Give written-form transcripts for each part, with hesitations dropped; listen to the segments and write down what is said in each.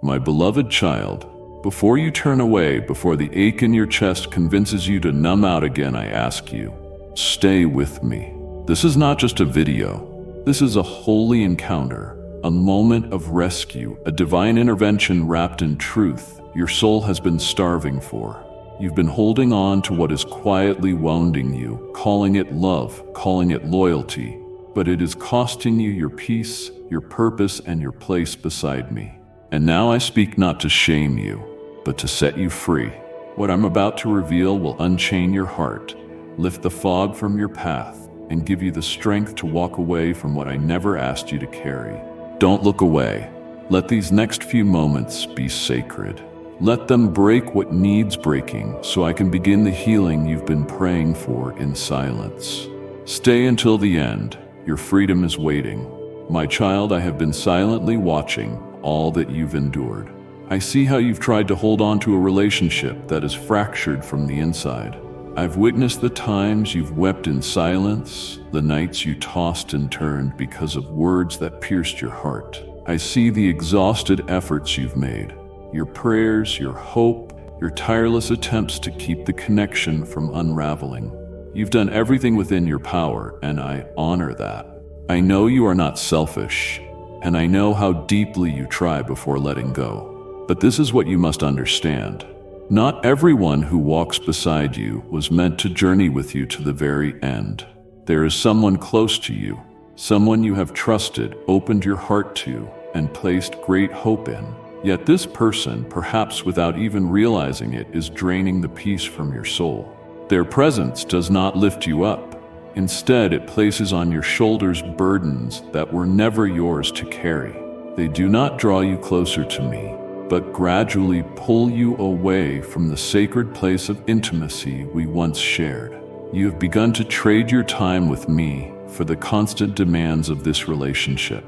My beloved child, before you turn away, before the ache in your chest convinces you to numb out again, I ask you, stay with me. This is not just a video. This is a holy encounter, a moment of rescue, a divine intervention wrapped in truth your soul has been starving for. You've been holding on to what is quietly wounding you, calling it love, calling it loyalty, but it is costing you your peace, your purpose, and your place beside me. And now I speak not to shame you, but to set you free. What I'm about to reveal will unchain your heart, lift the fog from your path, and give you the strength to walk away from what I never asked you to carry. Don't look away. Let these next few moments be sacred. Let them break what needs breaking so I can begin the healing you've been praying for in silence. Stay until the end. Your freedom is waiting. My child, I have been silently watching all that you've endured. I see how you've tried to hold on to a relationship that is fractured from the inside. I've witnessed the times you've wept in silence, the nights you tossed and turned because of words that pierced your heart. I see the exhausted efforts you've made, your prayers, your hope, your tireless attempts to keep the connection from unraveling. You've done everything within your power, and I honor that. I know you are not selfish, and I know how deeply you try before letting go. But this is what you must understand. Not everyone who walks beside you was meant to journey with you to the very end. There is someone close to you, someone you have trusted, opened your heart to, and placed great hope in. Yet this person, perhaps without even realizing it, is draining the peace from your soul. Their presence does not lift you up. Instead, it places on your shoulders burdens that were never yours to carry. They do not draw you closer to me, but gradually pull you away from the sacred place of intimacy we once shared. You have begun to trade your time with me for the constant demands of this relationship.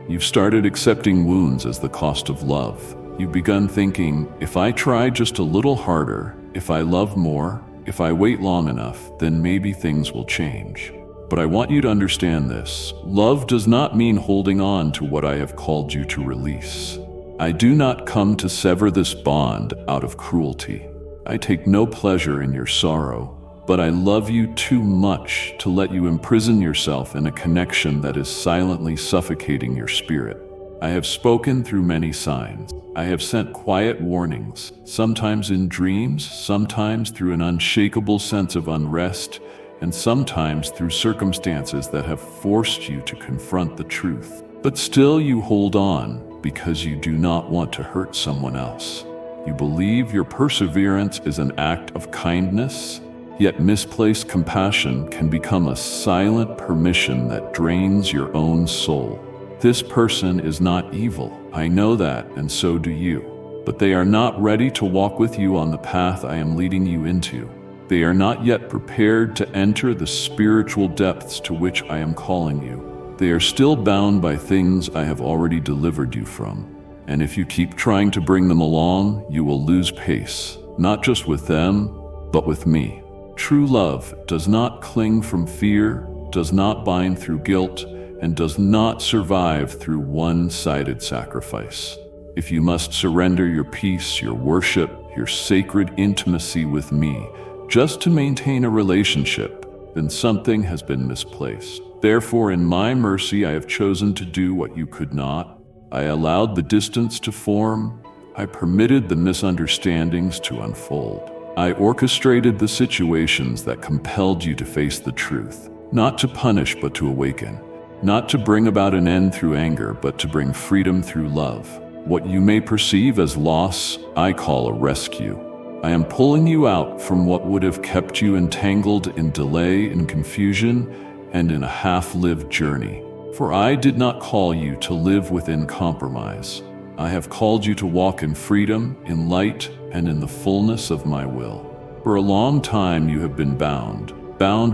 You've started accepting wounds as the cost of love. You've begun thinking, if I try just a little harder, if I love more, if I wait long enough, then maybe things will change. But I want you to understand this. Love does not mean holding on to what I have called you to release. I do not come to sever this bond out of cruelty. I take no pleasure in your sorrow, but I love you too much to let you imprison yourself in a connection that is silently suffocating your spirit. I have spoken through many signs. I have sent quiet warnings, sometimes in dreams, sometimes through an unshakable sense of unrest, and sometimes through circumstances that have forced you to confront the truth. But still you hold on because you do not want to hurt someone else. You believe your perseverance is an act of kindness, yet misplaced compassion can become a silent permission that drains your own soul. This person is not evil. I know that, and so do you. But they are not ready to walk with you on the path I am leading you into. They are not yet prepared to enter the spiritual depths to which I am calling you. They are still bound by things I have already delivered you from. And if you keep trying to bring them along, you will lose pace, not just with them, but with me. True love does not cling from fear, does not bind through guilt, and does not survive through one-sided sacrifice. If you must surrender your peace, your worship, your sacred intimacy with me, just to maintain a relationship, then something has been misplaced. Therefore, in my mercy, I have chosen to do what you could not. I allowed the distance to form. I permitted the misunderstandings to unfold. I orchestrated the situations that compelled you to face the truth, not to punish but to awaken, not to bring about an end through anger but to bring freedom through love. What you may perceive as loss, I call a rescue. I am pulling you out from what would have kept you entangled in delay, in confusion, and in a half-lived journey. For I did not call you to live within compromise. I have called you to walk in freedom, in light, and in the fullness of my will. For a long time you have been bound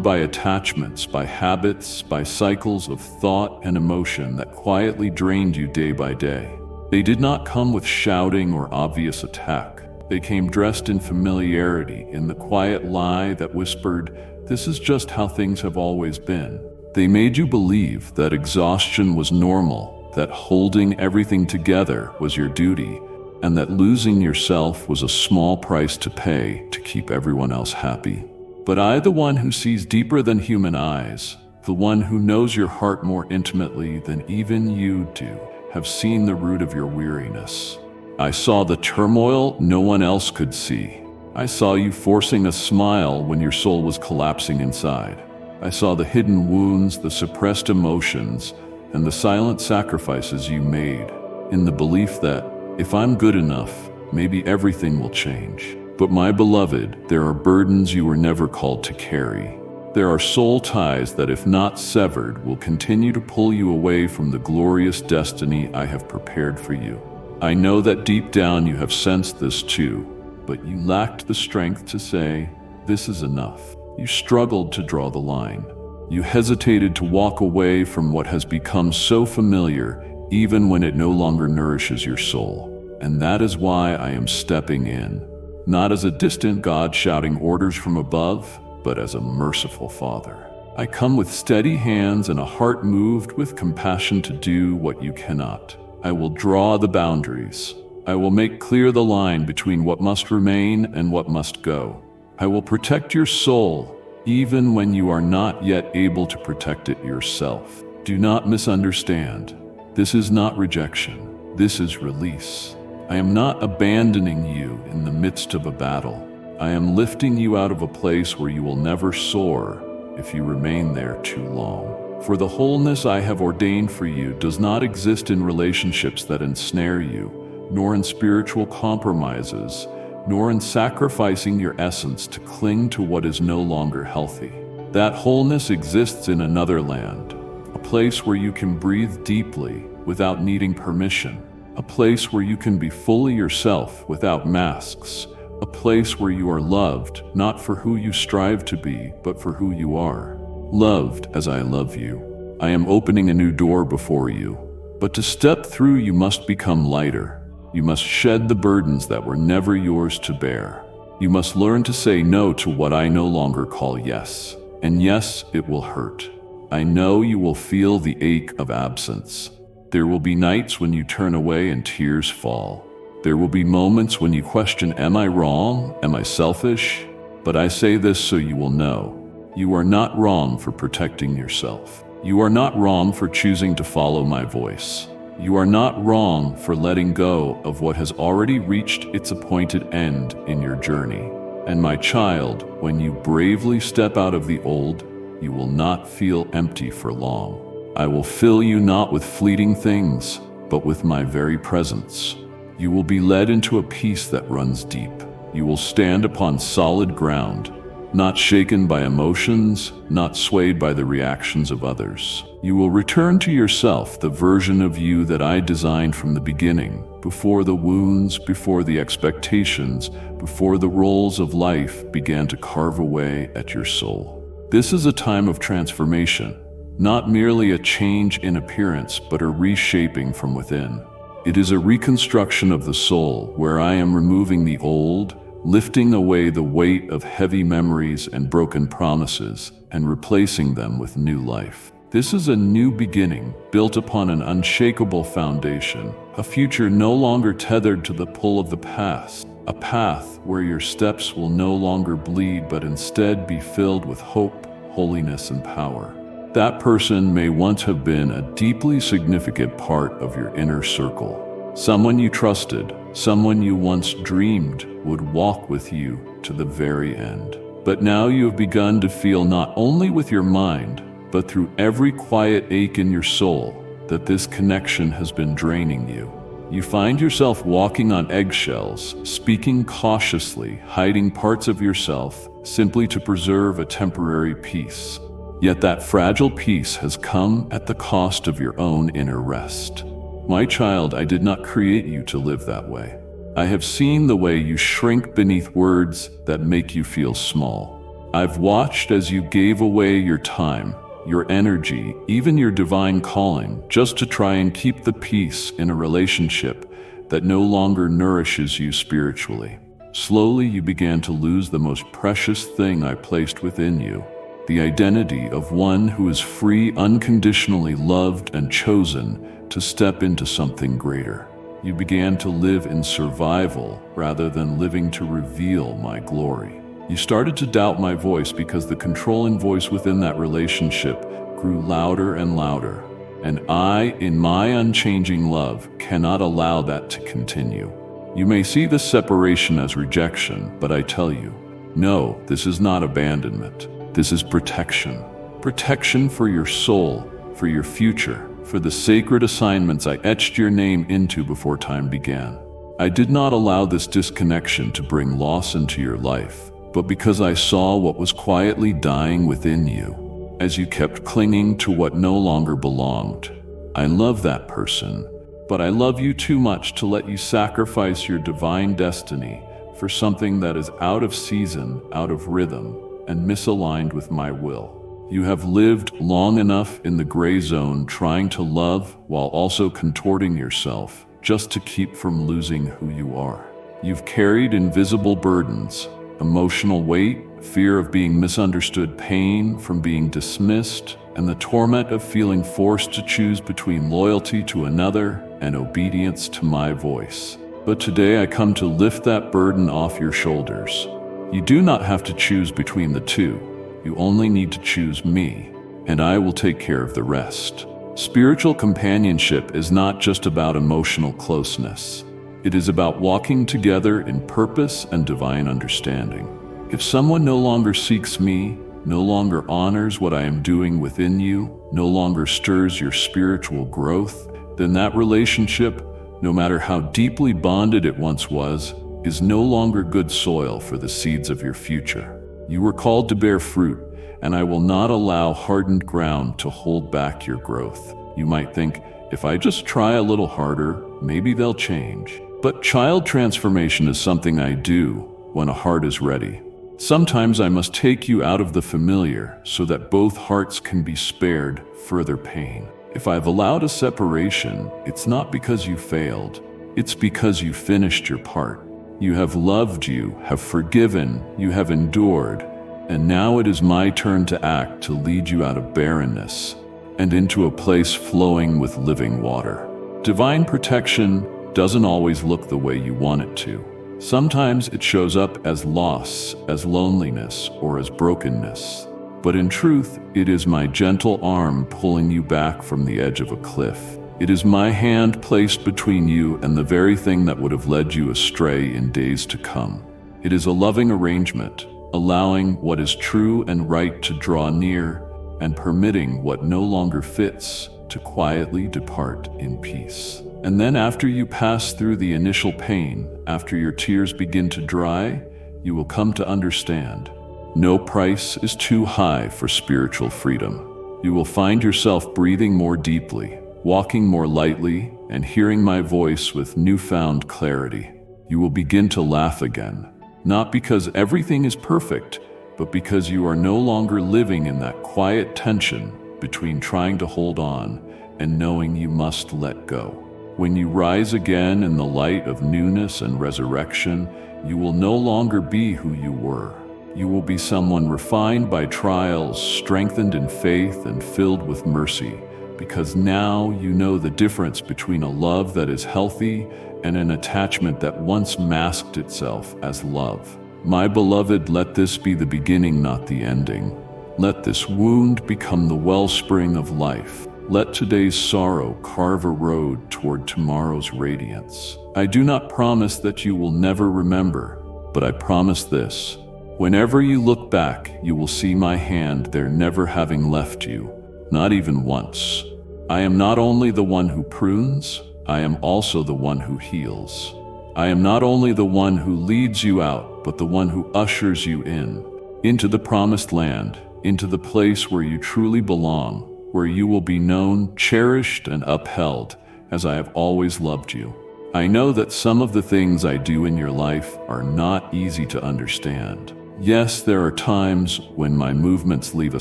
by attachments, by habits, by cycles of thought and emotion that quietly drained you day by day. They did not come with shouting or obvious attack. They came dressed in familiarity, in the quiet lie that whispered, "This is just how things have always been." They made you believe that exhaustion was normal, that holding everything together was your duty, and that losing yourself was a small price to pay to keep everyone else happy. But I, the one who sees deeper than human eyes, the one who knows your heart more intimately than even you do, have seen the root of your weariness. I saw the turmoil no one else could see. I saw you forcing a smile when your soul was collapsing inside. I saw the hidden wounds, the suppressed emotions, and the silent sacrifices you made, in the belief that, if I'm good enough, maybe everything will change. But my beloved, there are burdens you were never called to carry. There are soul ties that, if not severed, will continue to pull you away from the glorious destiny I have prepared for you. I know that deep down you have sensed this too, but you lacked the strength to say, "This is enough." You struggled to draw the line. You hesitated to walk away from what has become so familiar, even when it no longer nourishes your soul. And that is why I am stepping in, not as a distant God shouting orders from above, but as a merciful Father. I come with steady hands and a heart moved with compassion to do what you cannot. I will draw the boundaries. I will make clear the line between what must remain and what must go. I will protect your soul, even when you are not yet able to protect it yourself. Do not misunderstand. This is not rejection. This is release. I am not abandoning you in the midst of a battle. I am lifting you out of a place where you will never soar if you remain there too long. For the wholeness I have ordained for you does not exist in relationships that ensnare you, nor in spiritual compromises, nor in sacrificing your essence to cling to what is no longer healthy. That wholeness exists in another land, a place where you can breathe deeply without needing permission, a place where you can be fully yourself without masks, a place where you are loved not for who you strive to be, but for who you are. Loved as I love you. I am opening a new door before you, but to step through you must become lighter. You must shed the burdens that were never yours to bear. You must learn to say no to what I no longer call yes. And yes, it will hurt. I know you will feel the ache of absence. There will be nights when you turn away and tears fall. There will be moments when you question, am I wrong? Am I selfish? But I say this so you will know. You are not wrong for protecting yourself. You are not wrong for choosing to follow my voice. You are not wrong for letting go of what has already reached its appointed end in your journey. And my child, when you bravely step out of the old, you will not feel empty for long. I will fill you not with fleeting things, but with my very presence. You will be led into a peace that runs deep. You will stand upon solid ground, not shaken by emotions, not swayed by the reactions of others. You will return to yourself, the version of you that I designed from the beginning, before the wounds, before the expectations, before the roles of life began to carve away at your soul. This is a time of transformation, not merely a change in appearance, but a reshaping from within. It is a reconstruction of the soul, where I am removing the old, lifting away the weight of heavy memories and broken promises, and replacing them with new life. This is a new beginning, built upon an unshakable foundation, a future no longer tethered to the pull of the past, a path where your steps will no longer bleed but instead be filled with hope, holiness, and power. That person may once have been a deeply significant part of your inner circle. Someone you trusted, someone you once dreamed would walk with you to the very end. But now you have begun to feel not only with your mind, but through every quiet ache in your soul, that this connection has been draining you. You find yourself walking on eggshells, speaking cautiously, hiding parts of yourself simply to preserve a temporary peace. Yet that fragile peace has come at the cost of your own inner rest. My child, I did not create you to live that way. I have seen the way you shrink beneath words that make you feel small. I've watched as you gave away your time, your energy, even your divine calling, just to try and keep the peace in a relationship that no longer nourishes you spiritually. Slowly, you began to lose the most precious thing I placed within you, the identity of one who is free, unconditionally loved, and chosen to step into something greater. You began to live in survival rather than living to reveal my glory. You started to doubt my voice because the controlling voice within that relationship grew louder and louder. And I, in my unchanging love, cannot allow that to continue. You may see this separation as rejection, but I tell you, no, this is not abandonment. This is protection. Protection for your soul, for your future, for the sacred assignments I etched your name into before time began. I did not allow this disconnection to bring loss into your life, but because I saw what was quietly dying within you, as you kept clinging to what no longer belonged. I love that person, but I love you too much to let you sacrifice your divine destiny for something that is out of season, out of rhythm, and misaligned with my will. You have lived long enough in the gray zone trying to love while also contorting yourself just to keep from losing who you are. You've carried invisible burdens, emotional weight, fear of being misunderstood, pain from being dismissed, and the torment of feeling forced to choose between loyalty to another and obedience to my voice. But today I come to lift that burden off your shoulders. You do not have to choose between the two. You only need to choose me, and I will take care of the rest. Spiritual companionship is not just about emotional closeness. It is about walking together in purpose and divine understanding. If someone no longer seeks me, no longer honors what I am doing within you, no longer stirs your spiritual growth, then that relationship, no matter how deeply bonded it once was, is no longer good soil for the seeds of your future. You were called to bear fruit, and I will not allow hardened ground to hold back your growth. You might think, if I just try a little harder, maybe they'll change. But child transformation is something I do when a heart is ready. Sometimes I must take you out of the familiar so that both hearts can be spared further pain. If I've allowed a separation, it's not because you failed. It's because you finished your part. You have loved, you have forgiven, you have endured, and now it is my turn to act, to lead you out of barrenness and into a place flowing with living water. Divine protection doesn't always look the way you want it to. Sometimes it shows up as loss, as loneliness, or as brokenness. But in truth, it is my gentle arm pulling you back from the edge of a cliff. It is my hand placed between you and the very thing that would have led you astray in days to come. It is a loving arrangement, allowing what is true and right to draw near and permitting what no longer fits to quietly depart in peace. And then after you pass through the initial pain, after your tears begin to dry, you will come to understand. No price is too high for spiritual freedom. You will find yourself breathing more deeply, walking more lightly, and hearing my voice with newfound clarity. You will begin to laugh again, not because everything is perfect, but because you are no longer living in that quiet tension between trying to hold on and knowing you must let go. When you rise again in the light of newness and resurrection, you will no longer be who you were. You will be someone refined by trials, strengthened in faith, and filled with mercy, because now you know the difference between a love that is healthy and an attachment that once masked itself as love. My beloved, let this be the beginning, not the ending. Let this wound become the wellspring of life. Let today's sorrow carve a road toward tomorrow's radiance. I do not promise that you will never remember, but I promise this. Whenever you look back, you will see my hand there, never having left you, not even once. I am not only the one who prunes, I am also the one who heals. I am not only the one who leads you out, but the one who ushers you in, into the promised land, into the place where you truly belong, where you will be known, cherished, and upheld, as I have always loved you. I know that some of the things I do in your life are not easy to understand. Yes, there are times when my movements leave a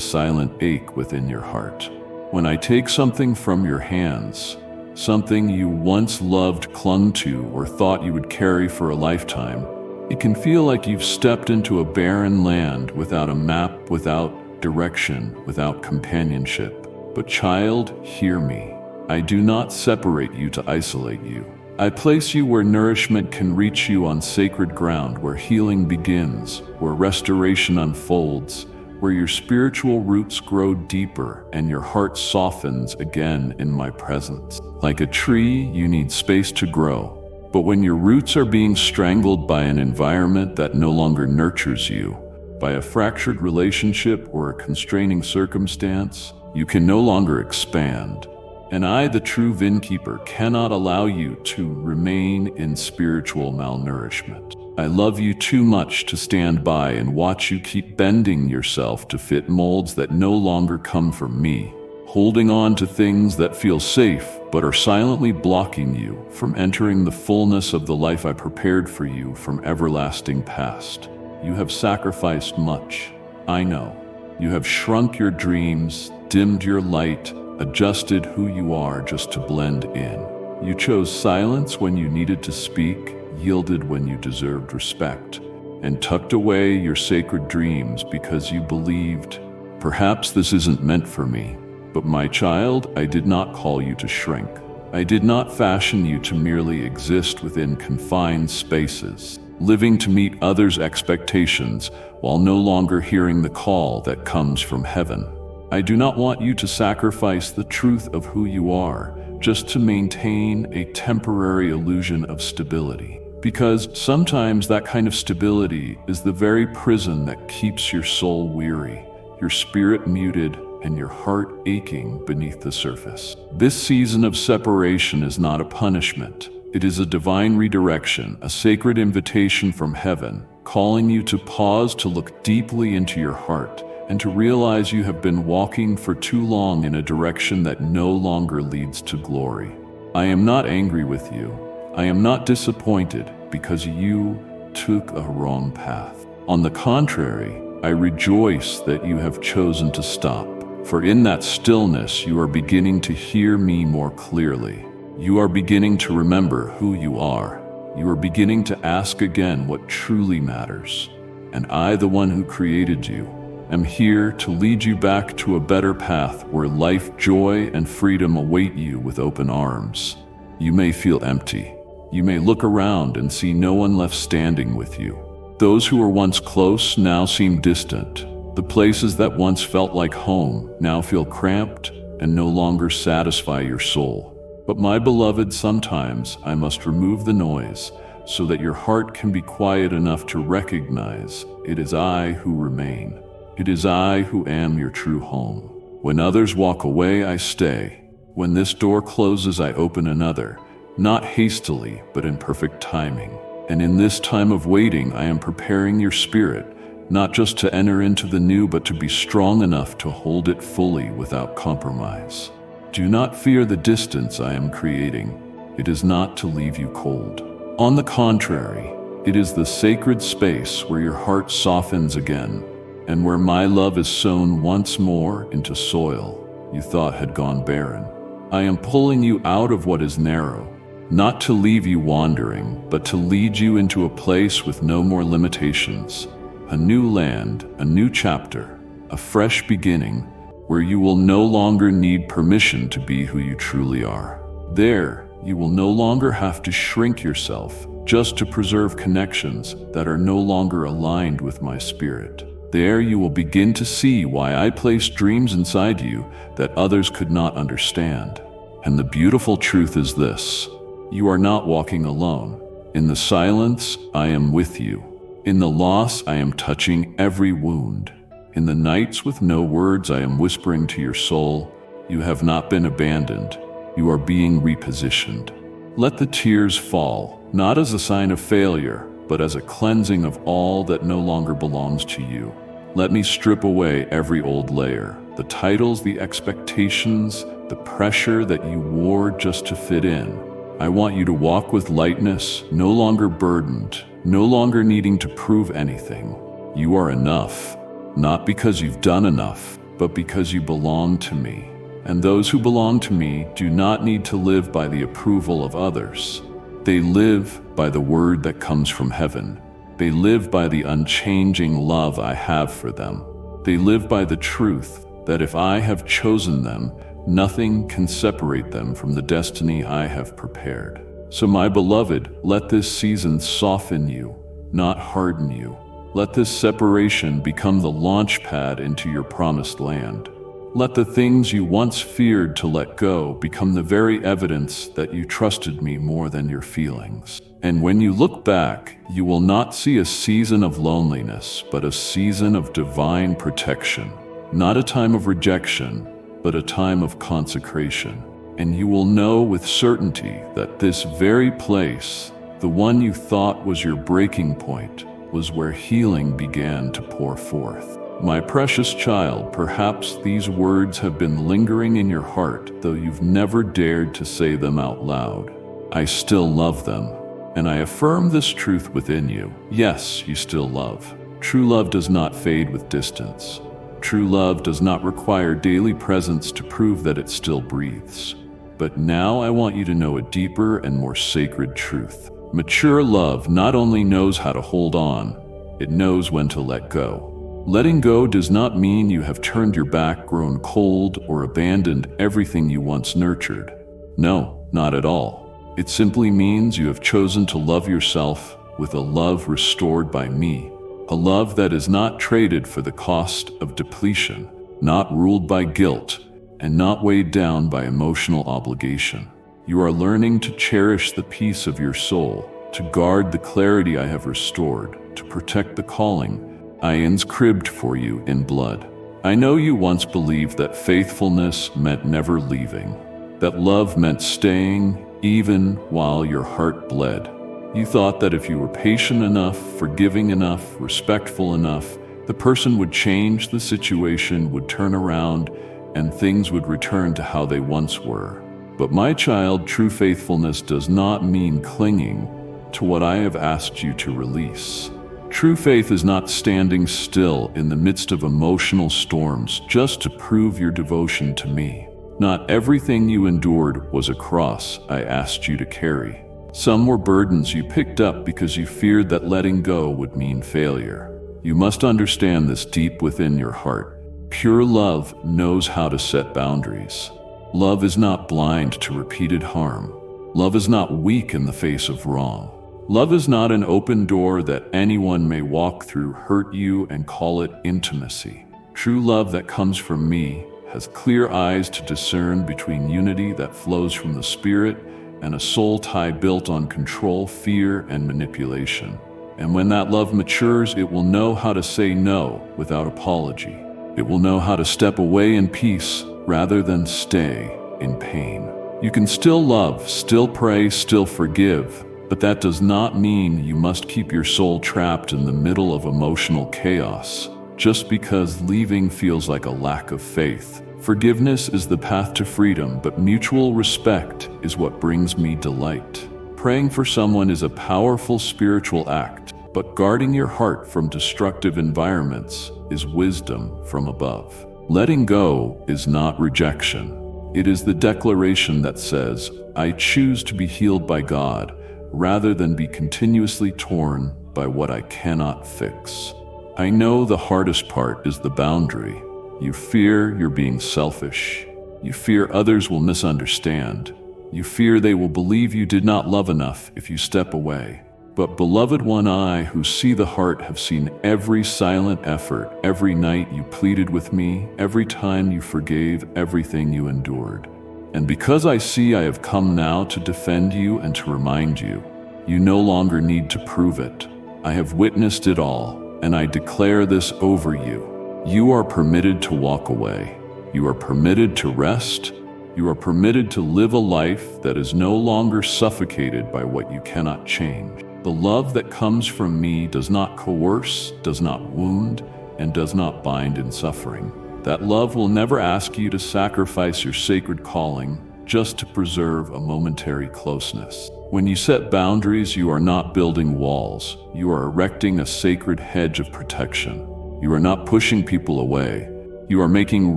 silent ache within your heart. When I take something from your hands, something you once loved, clung to, or thought you would carry for a lifetime, it can feel like you've stepped into a barren land without a map, without direction, without companionship. But child, hear me. I do not separate you to isolate you. I place you where nourishment can reach you, on sacred ground, where healing begins, where restoration unfolds, where your spiritual roots grow deeper and your heart softens again in my presence. Like a tree, you need space to grow. But when your roots are being strangled by an environment that no longer nurtures you, by a fractured relationship or a constraining circumstance, you can no longer expand. And I, the true vinkeeper, cannot allow you to remain in spiritual malnourishment. I love you too much to stand by and watch you keep bending yourself to fit molds that no longer come from me, holding on to things that feel safe but are silently blocking you from entering the fullness of the life I prepared for you from everlasting past. You have sacrificed much, I know. You have shrunk your dreams, dimmed your light, adjusted who you are just to blend in. You chose silence when you needed to speak, yielded when you deserved respect, and tucked away your sacred dreams because you believed, perhaps this isn't meant for me. But my child, I did not call you to shrink. I did not fashion you to merely exist within confined spaces, living to meet others' expectations while no longer hearing the call that comes from heaven. I do not want you to sacrifice the truth of who you are just to maintain a temporary illusion of stability. Because sometimes that kind of stability is the very prison that keeps your soul weary, your spirit muted, and your heart aching beneath the surface. This season of separation is not a punishment. It is a divine redirection, a sacred invitation from heaven, calling you to pause, to look deeply into your heart, and to realize you have been walking for too long in a direction that no longer leads to glory. I am not angry with you. I am not disappointed because you took a wrong path. On the contrary, I rejoice that you have chosen to stop. For in that stillness, you are beginning to hear me more clearly. You are beginning to remember who you are. You are beginning to ask again what truly matters. And I, the one who created you, am here to lead you back to a better path where life, joy, and freedom await you with open arms. You may feel empty. You may look around and see no one left standing with you. Those who were once close now seem distant. The places that once felt like home now feel cramped and no longer satisfy your soul. But my beloved, sometimes I must remove the noise so that your heart can be quiet enough to recognize it is I who remain. It is I who am your true home. When others walk away, I stay. When this door closes, I open another, not hastily, but in perfect timing. And in this time of waiting, I am preparing your spirit, not just to enter into the new, but to be strong enough to hold it fully without compromise. Do not fear the distance I am creating. It is not to leave you cold. On the contrary, it is the sacred space where your heart softens again, and where my love is sown once more into soil you thought had gone barren. I am pulling you out of what is narrow, not to leave you wandering, but to lead you into a place with no more limitations. A new land, a new chapter, a fresh beginning, where you will no longer need permission to be who you truly are. There, you will no longer have to shrink yourself just to preserve connections that are no longer aligned with my spirit. There, you will begin to see why I placed dreams inside you that others could not understand. And the beautiful truth is this: you are not walking alone. In the silence, I am with you. In the loss, I am touching every wound. In the nights with no words, I am whispering to your soul, you have not been abandoned. You are being repositioned. Let the tears fall, not as a sign of failure, but as a cleansing of all that no longer belongs to you. Let me strip away every old layer, the titles, the expectations, the pressure that you wore just to fit in. I want you to walk with lightness, no longer burdened, no longer needing to prove anything. You are enough, not because you've done enough, but because you belong to me. And those who belong to me do not need to live by the approval of others. They live by the word that comes from heaven. They live by the unchanging love I have for them. They live by the truth that if I have chosen them, nothing can separate them from the destiny I have prepared. So my beloved, let this season soften you, not harden you. Let this separation become the launch pad into your promised land. Let the things you once feared to let go become the very evidence that you trusted me more than your feelings. And when you look back, you will not see a season of loneliness, but a season of divine protection. Not a time of rejection, but a time of consecration. And you will know with certainty that this very place, the one you thought was your breaking point, was where healing began to pour forth. My precious child, perhaps these words have been lingering in your heart, though you've never dared to say them out loud. I still love them, and I affirm this truth within you. Yes, you still love. True love does not fade with distance. True love does not require daily presence to prove that it still breathes. But now I want you to know a deeper and more sacred truth. Mature love not only knows how to hold on, it knows when to let go. Letting go does not mean you have turned your back, grown cold, or abandoned everything you once nurtured. No, not at all. It simply means you have chosen to love yourself with a love restored by me, a love that is not traded for the cost of depletion, not ruled by guilt, and not weighed down by emotional obligation. You are learning to cherish the peace of your soul, to guard the clarity I have restored, to protect the calling I inscribed for you in blood. I know you once believed that faithfulness meant never leaving, that love meant staying even while your heart bled. You thought that if you were patient enough, forgiving enough, respectful enough, the person would change, the situation would turn around, and things would return to how they once were. But my child, true faithfulness does not mean clinging to what I have asked you to release. True faith is not standing still in the midst of emotional storms just to prove your devotion to me. Not everything you endured was a cross I asked you to carry. Some were burdens you picked up because you feared that letting go would mean failure. You must understand this deep within your heart. Pure love knows how to set boundaries. Love is not blind to repeated harm. Love is not weak in the face of wrong. Love is not an open door that anyone may walk through, hurt you, and call it intimacy. True love that comes from me has clear eyes to discern between unity that flows from the Spirit and a soul tie built on control, fear, and manipulation. And when that love matures, it will know how to say no without apology. It will know how to step away in peace rather than stay in pain. You can still love, still pray, still forgive, but that does not mean you must keep your soul trapped in the middle of emotional chaos just because leaving feels like a lack of faith. Forgiveness is the path to freedom, but mutual respect is what brings me delight. Praying for someone is a powerful spiritual act, but guarding your heart from destructive environments is wisdom from above. Letting go is not rejection. It is the declaration that says, I choose to be healed by God rather than be continuously torn by what I cannot fix. I know the hardest part is the boundary. You fear you're being selfish. You fear others will misunderstand. You fear they will believe you did not love enough if you step away. But beloved one, I who see the heart have seen every silent effort, every night you pleaded with me, every time you forgave, everything you endured. And because I see, I have come now to defend you and to remind you, you no longer need to prove it. I have witnessed it all, and I declare this over you. You are permitted to walk away. You are permitted to rest. You are permitted to live a life that is no longer suffocated by what you cannot change. The love that comes from me does not coerce, does not wound, and does not bind in suffering. That love will never ask you to sacrifice your sacred calling just to preserve a momentary closeness. When you set boundaries, you are not building walls. You are erecting a sacred hedge of protection. You are not pushing people away. You are making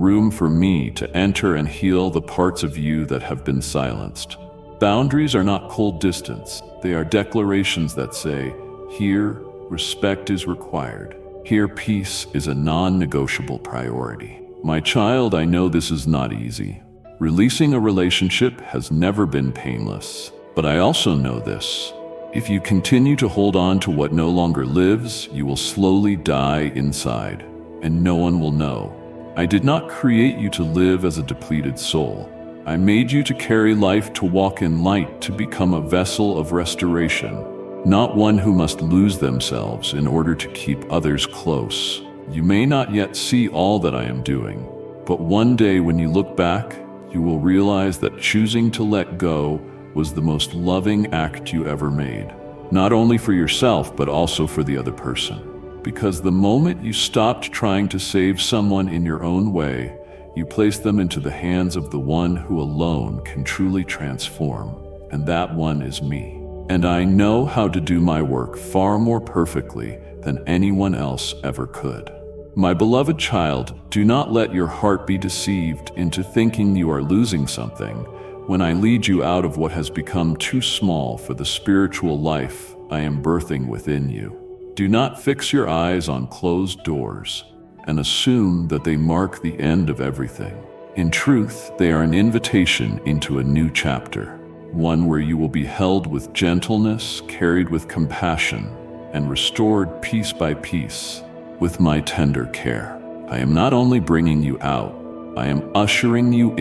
room for me to enter and heal the parts of you that have been silenced. Boundaries are not cold distance. They are declarations that say, here, respect is required. Here, peace is a non-negotiable priority. My child, I know this is not easy. Releasing a relationship has never been painless. But I also know this. If you continue to hold on to what no longer lives, you will slowly die inside, and no one will know. I did not create you to live as a depleted soul. I made you to carry life, to walk in light, to become a vessel of restoration, not one who must lose themselves in order to keep others close. You may not yet see all that I am doing, but one day when you look back, you will realize that choosing to let go was the most loving act you ever made, not only for yourself, but also for the other person. Because the moment you stopped trying to save someone in your own way, you placed them into the hands of the one who alone can truly transform, and that one is me. And I know how to do my work far more perfectly than anyone else ever could. My beloved child, do not let your heart be deceived into thinking you are losing something when I lead you out of what has become too small for the spiritual life I am birthing within you. Do not fix your eyes on closed doors and assume that they mark the end of everything. In truth, they are an invitation into a new chapter, one where you will be held with gentleness, carried with compassion, and restored piece by piece with my tender care. I am not only bringing you out, I am ushering you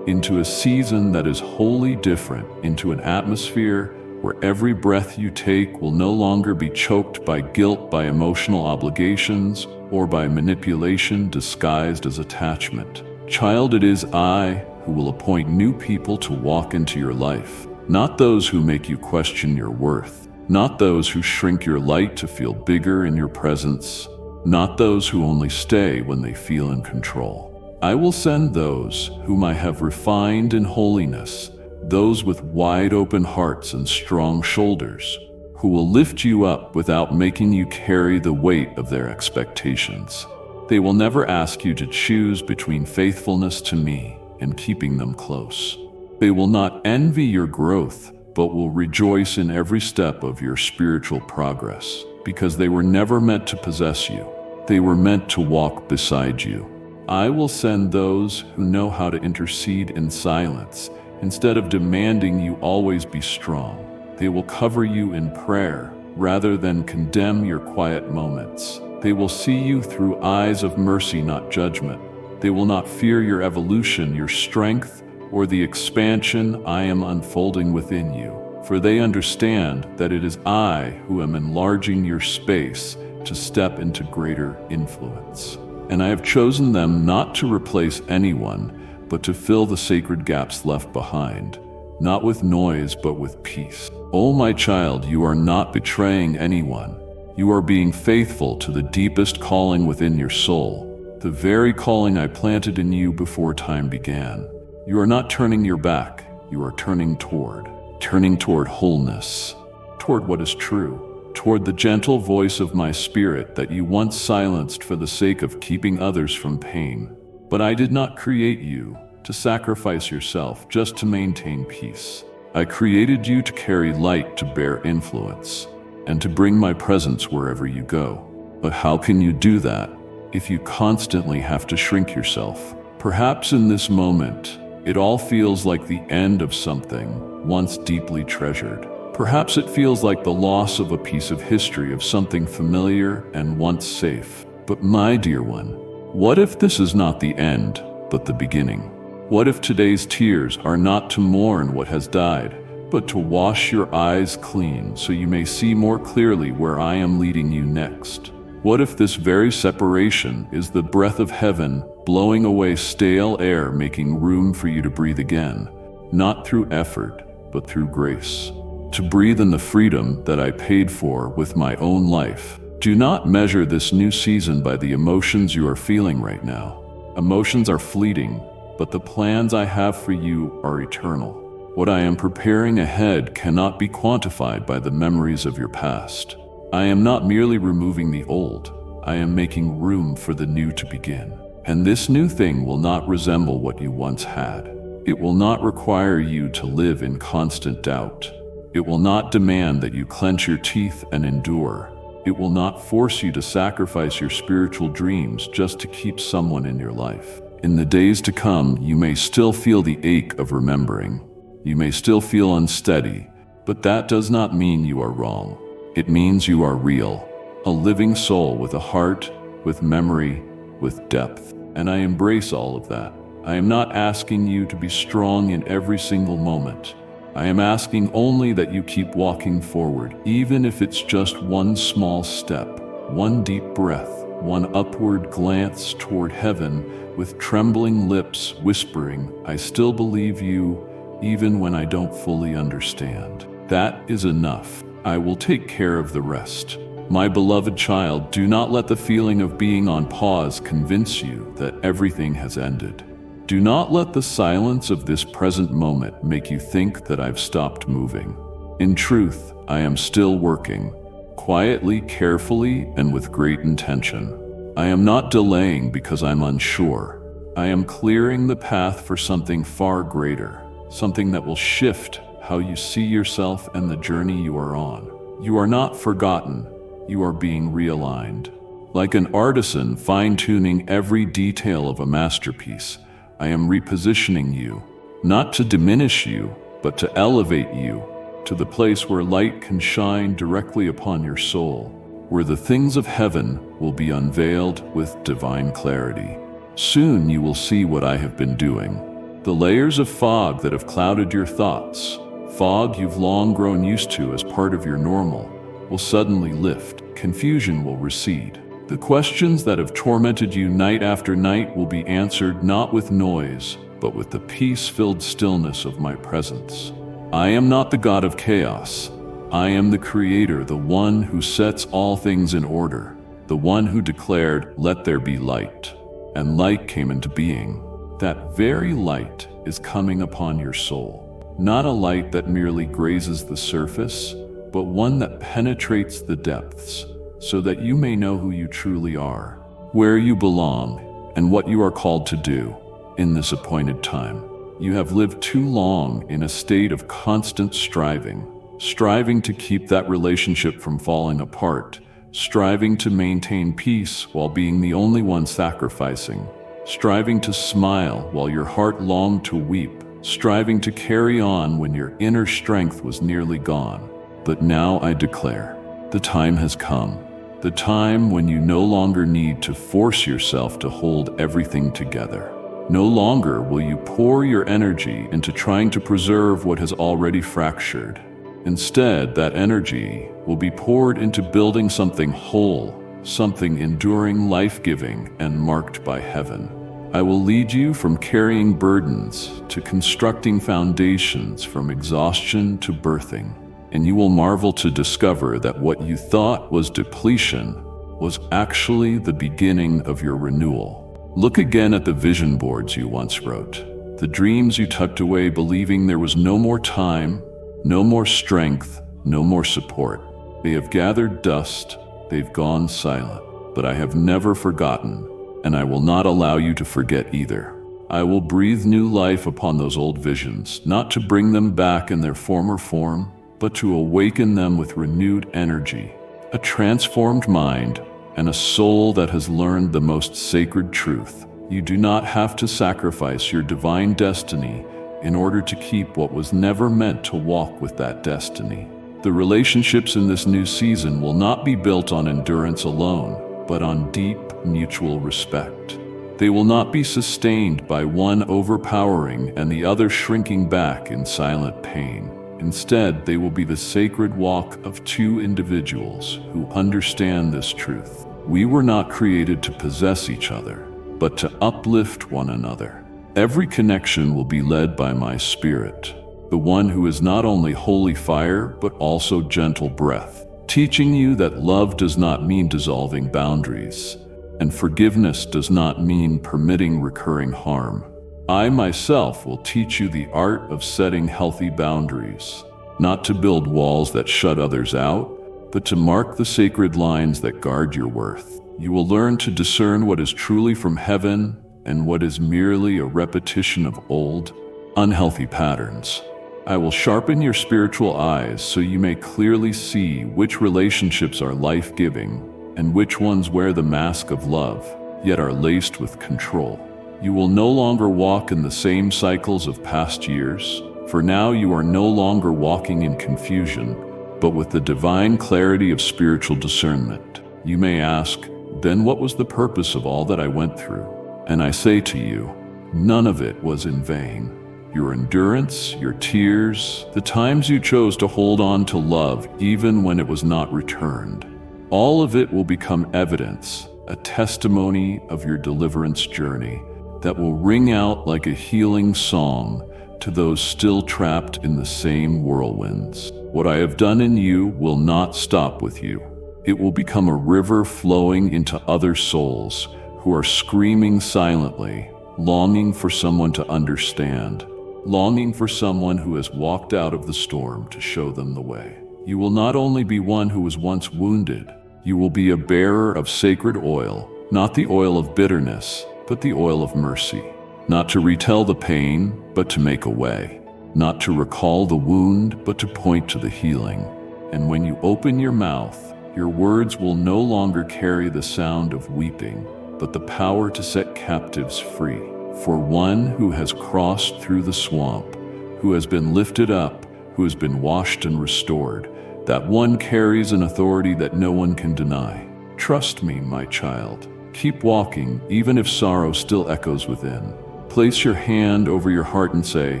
into a season that is wholly different, into an atmosphere where every breath you take will no longer be choked by guilt, by emotional obligations, or by manipulation disguised as attachment. Child, it is I who will appoint new people to walk into your life, not those who make you question your worth, not those who shrink your light to feel bigger in your presence, not those who only stay when they feel in control. I will send those whom I have refined in holiness, those with wide open hearts and strong shoulders, who will lift you up without making you carry the weight of their expectations. They will never ask you to choose between faithfulness to me and keeping them close. They will not envy your growth, but will rejoice in every step of your spiritual progress, because they were never meant to possess you. They were meant to walk beside you. I will send those who know how to intercede in silence, instead of demanding you always be strong. They will cover you in prayer rather than condemn your quiet moments. They will see you through eyes of mercy, not judgment. They will not fear your evolution, your strength, or the expansion I am unfolding within you, for they understand that it is I who am enlarging your space to step into greater influence. And I have chosen them not to replace anyone, but to fill the sacred gaps left behind, not with noise, but with peace. Oh, my child, you are not betraying anyone. You are being faithful to the deepest calling within your soul, the very calling I planted in you before time began. You are not turning your back, you are turning toward wholeness, toward what is true, toward the gentle voice of my spirit that you once silenced for the sake of keeping others from pain. But I did not create you to sacrifice yourself just to maintain peace. I created you to carry light, to bear influence, and to bring my presence wherever you go. But how can you do that if you constantly have to shrink yourself? Perhaps in this moment, it all feels like the end of something once deeply treasured. Perhaps it feels like the loss of a piece of history, of something familiar and once safe. But my dear one, what if this is not the end, but the beginning? What if today's tears are not to mourn what has died, but to wash your eyes clean so you may see more clearly where I am leading you next? What if this very separation is the breath of heaven blowing away stale air, making room for you to breathe again, not through effort, but through grace? To breathe in the freedom that I paid for with my own life. Do not measure this new season by the emotions you are feeling right now. Emotions are fleeting, but the plans I have for you are eternal. What I am preparing ahead cannot be quantified by the memories of your past. I am not merely removing the old, I am making room for the new to begin. And this new thing will not resemble what you once had. It will not require you to live in constant doubt. It will not demand that you clench your teeth and endure. It will not force you to sacrifice your spiritual dreams just to keep someone in your life. In the days to come, you may still feel the ache of remembering, You may still feel unsteady, but that does not mean you are wrong. It means you are real, a living soul with a heart, with memory, with depth. And I embrace all of that. I am not asking you to be strong in every single moment. I am asking only that you keep walking forward, even if it's just one small step, one deep breath, one upward glance toward heaven, with trembling lips whispering, "I still believe you, even when I don't fully understand." That is enough. I will take care of the rest. My beloved child, do not let the feeling of being on pause convince you that everything has ended. Do not let the silence of this present moment make you think that I've stopped moving. In truth, I am still working, quietly, carefully, and with great intention. I am not delaying because I'm unsure. I am clearing the path for something far greater, something that will shift how you see yourself and the journey you are on. You are not forgotten. You are being realigned. Like an artisan fine-tuning every detail of a masterpiece, I am repositioning you, not to diminish you, but to elevate you to the place where light can shine directly upon your soul, where the things of heaven will be unveiled with divine clarity. Soon you will see what I have been doing. The layers of fog that have clouded your thoughts, fog you've long grown used to as part of your normal, will suddenly lift. Confusion will recede. The questions that have tormented you night after night will be answered not with noise, but with the peace-filled stillness of my presence. I am not the God of chaos. I am the Creator, the one who sets all things in order, the one who declared, "Let there be light." And light came into being. That very light is coming upon your soul. Not a light that merely grazes the surface, but one that penetrates the depths, so that you may know who you truly are, where you belong, and what you are called to do in this appointed time. You have lived too long in a state of constant striving to keep that relationship from falling apart, striving to maintain peace while being the only one sacrificing, striving to smile while your heart longed to weep, striving to carry on when your inner strength was nearly gone. But now I declare, the time has come. The time when you no longer need to force yourself to hold everything together. No longer will you pour your energy into trying to preserve what has already fractured. Instead, that energy will be poured into building something whole, something enduring, life-giving, and marked by heaven. I will lead you from carrying burdens to constructing foundations, from exhaustion to birthing. And you will marvel to discover that what you thought was depletion was actually the beginning of your renewal. Look again at the vision boards you once wrote, the dreams you tucked away believing there was no more time, no more strength, no more support. They have gathered dust, they've gone silent, but I have never forgotten, and I will not allow you to forget either. I will breathe new life upon those old visions, not to bring them back in their former form, but to awaken them with renewed energy, a transformed mind, and a soul that has learned the most sacred truth. You do not have to sacrifice your divine destiny in order to keep what was never meant to walk with that destiny. The relationships in this new season will not be built on endurance alone, but on deep mutual respect. They will not be sustained by one overpowering and the other shrinking back in silent pain. Instead, they will be the sacred walk of two individuals who understand this truth. We were not created to possess each other, but to uplift one another. Every connection will be led by my Spirit, the one who is not only holy fire, but also gentle breath, teaching you that love does not mean dissolving boundaries, and forgiveness does not mean permitting recurring harm. I myself will teach you the art of setting healthy boundaries, not to build walls that shut others out, but to mark the sacred lines that guard your worth. You will learn to discern what is truly from heaven and what is merely a repetition of old, unhealthy patterns. I will sharpen your spiritual eyes so you may clearly see which relationships are life-giving and which ones wear the mask of love, yet are laced with control. You will no longer walk in the same cycles of past years, For now you are no longer walking in confusion, but with the divine clarity of spiritual discernment. You may ask, then what was the purpose of all that I went through? And I say to you, none of it was in vain. Your endurance, your tears, the times you chose to hold on to love even when it was not returned, all of it will become evidence, a testimony of your deliverance journey that will ring out like a healing song to those still trapped in the same whirlwinds. What I have done in you will not stop with you. It will become a river flowing into other souls who are screaming silently, longing for someone to understand, longing for someone who has walked out of the storm to show them the way. You will not only be one who was once wounded, you will be a bearer of sacred oil, not the oil of bitterness, but the oil of mercy. Not to retell the pain, but to make a way. Not to recall the wound, but to point to the healing. And when you open your mouth, your words will no longer carry the sound of weeping, but the power to set captives free. For one who has crossed through the swamp, who has been lifted up, who has been washed and restored, that one carries an authority that no one can deny. Trust me, my child. Keep walking, even if sorrow still echoes within. Place your hand over your heart and say,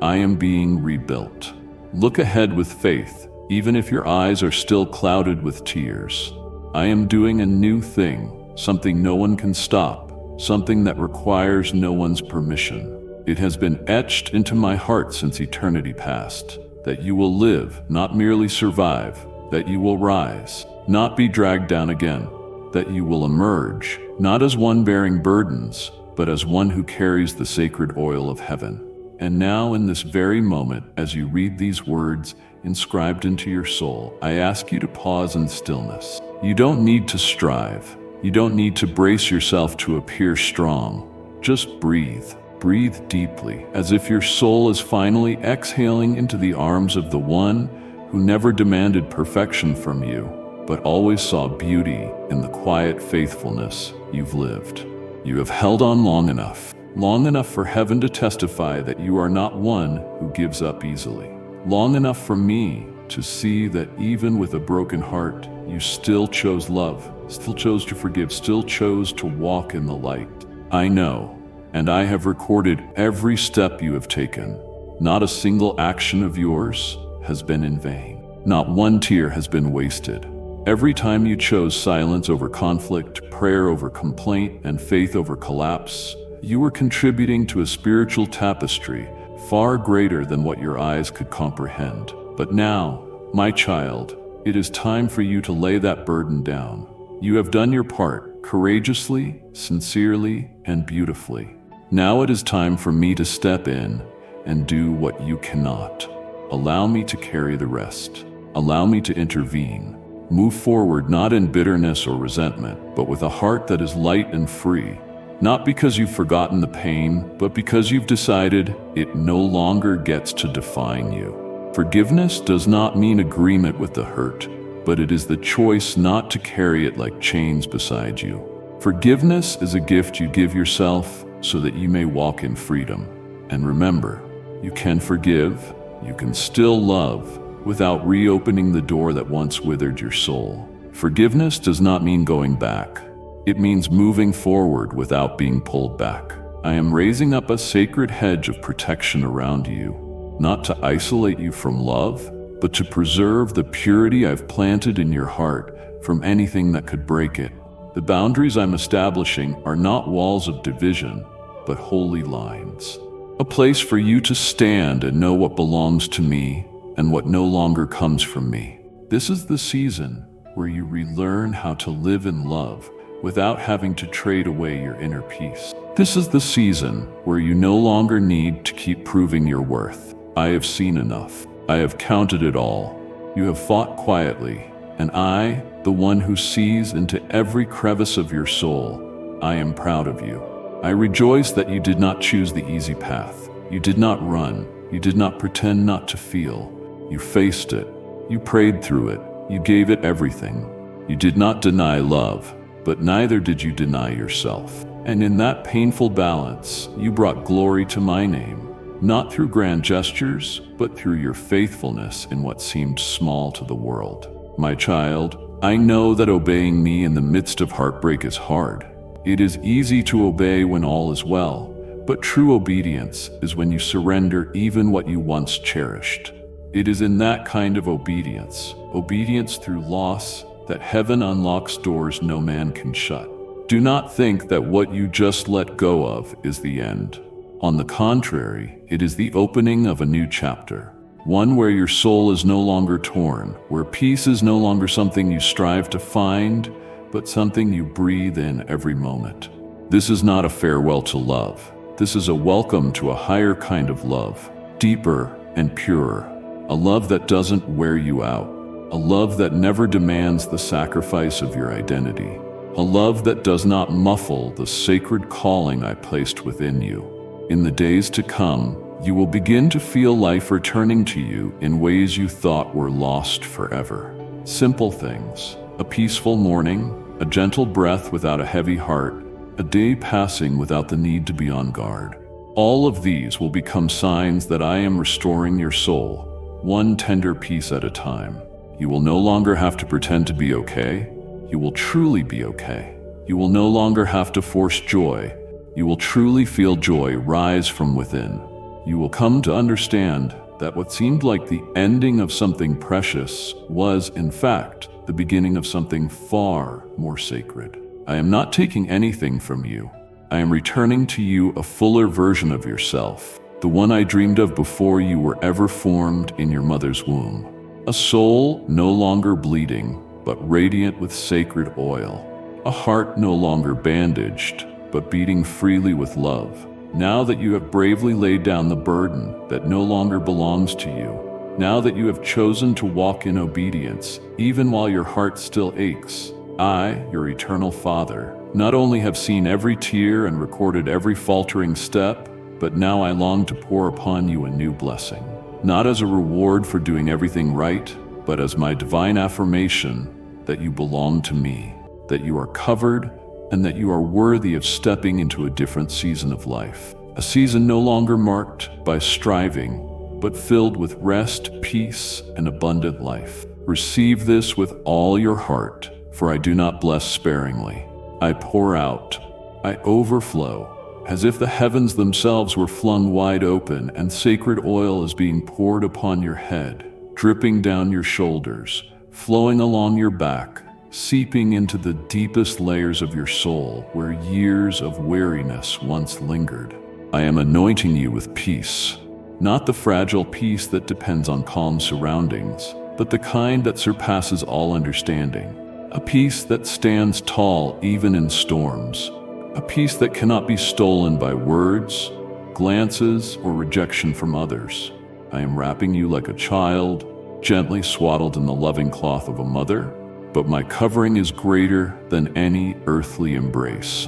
I am being rebuilt. Look ahead with faith, even if your eyes are still clouded with tears. I am doing a new thing, something no one can stop, something that requires no one's permission. It has been etched into my heart since eternity past, that you will live, not merely survive, that you will rise, not be dragged down again, that you will emerge, not as one bearing burdens, but as one who carries the sacred oil of heaven. And now, in this very moment, as you read these words inscribed into your soul, I ask you to pause in stillness. You don't need to strive. You don't need to brace yourself to appear strong. Just breathe. Breathe deeply, as if your soul is finally exhaling into the arms of the one who never demanded perfection from you, but always saw beauty in the quiet faithfulness you've lived. You have held on long enough for heaven to testify that you are not one who gives up easily. Long enough for me to see that even with a broken heart, you still chose love, still chose to forgive, still chose to walk in the light. I know, and I have recorded every step you have taken. Not a single action of yours has been in vain. Not one tear has been wasted. Every time you chose silence over conflict, prayer over complaint, and faith over collapse, you were contributing to a spiritual tapestry far greater than what your eyes could comprehend. But now, my child, it is time for you to lay that burden down. You have done your part, courageously, sincerely, and beautifully. Now it is time for me to step in and do what you cannot. Allow me to carry the rest. Allow me to intervene. Move forward not in bitterness or resentment, but with a heart that is light and free. Not because you've forgotten the pain, but because you've decided it no longer gets to define you. Forgiveness does not mean agreement with the hurt, but it is the choice not to carry it like chains beside you. Forgiveness is a gift you give yourself so that you may walk in freedom. And remember, you can forgive, you can still love, without reopening the door that once withered your soul. Forgiveness does not mean going back. It means moving forward without being pulled back. I am raising up a sacred hedge of protection around you, not to isolate you from love, but to preserve the purity I've planted in your heart from anything that could break it. The boundaries I'm establishing are not walls of division, but holy lines. A place for you to stand and know what belongs to me and what no longer comes from me. This is the season where you relearn how to live in love without having to trade away your inner peace. This is the season where you no longer need to keep proving your worth. I have seen enough. I have counted it all. You have fought quietly, and I, the one who sees into every crevice of your soul, I am proud of you. I rejoice that you did not choose the easy path. You did not run. You did not pretend not to feel. You faced it. You prayed through it. You gave it everything. You did not deny love, but neither did you deny yourself. And in that painful balance, you brought glory to my name. not through grand gestures, but through your faithfulness in what seemed small to the world. My child, I know that obeying me in the midst of heartbreak is hard. It is easy to obey when all is well, but true obedience is when you surrender even what you once cherished. It is in that kind of obedience through loss, that heaven unlocks doors no man can shut. Do not think that what you just let go of is the end. On the contrary, it is the opening of a new chapter, one where your soul is no longer torn, where peace is no longer something you strive to find, but something you breathe in every moment. This is not a farewell to love. This is a welcome to a higher kind of love, deeper and purer, a love that doesn't wear you out, a love that never demands the sacrifice of your identity, a love that does not muffle the sacred calling I placed within you. In the days to come, you will begin to feel life returning to you in ways you thought were lost forever. Simple things, a peaceful morning, a gentle breath without a heavy heart, a day passing without the need to be on guard. All of these will become signs that I am restoring your soul, one tender piece at a time. You will no longer have to pretend to be okay. You will truly be okay. You will no longer have to force joy. You will truly feel joy rise from within. You will come to understand that what seemed like the ending of something precious was, in fact, the beginning of something far more sacred. I am not taking anything from you. I am returning to you a fuller version of yourself, the one I dreamed of before you were ever formed in your mother's womb. A soul no longer bleeding, but radiant with sacred oil. A heart no longer bandaged, but beating freely with love. Now that you have bravely laid down the burden that no longer belongs to you, now that you have chosen to walk in obedience, even while your heart still aches, I, your eternal Father, not only have seen every tear and recorded every faltering step, but now I long to pour upon you a new blessing. Not as a reward for doing everything right, but as my divine affirmation that you belong to me, that you are covered, and that you are worthy of stepping into a different season of life. A season no longer marked by striving, but filled with rest, peace, and abundant life. Receive this with all your heart, for I do not bless sparingly. I pour out, I overflow, as if the heavens themselves were flung wide open and sacred oil is being poured upon your head, dripping down your shoulders, flowing along your back, seeping into the deepest layers of your soul where years of weariness once lingered. I am anointing you with peace, not the fragile peace that depends on calm surroundings, but the kind that surpasses all understanding. A peace that stands tall even in storms. A peace that cannot be stolen by words, glances, or rejection from others. I am wrapping you like a child, gently swaddled in the loving cloth of a mother, but my covering is greater than any earthly embrace.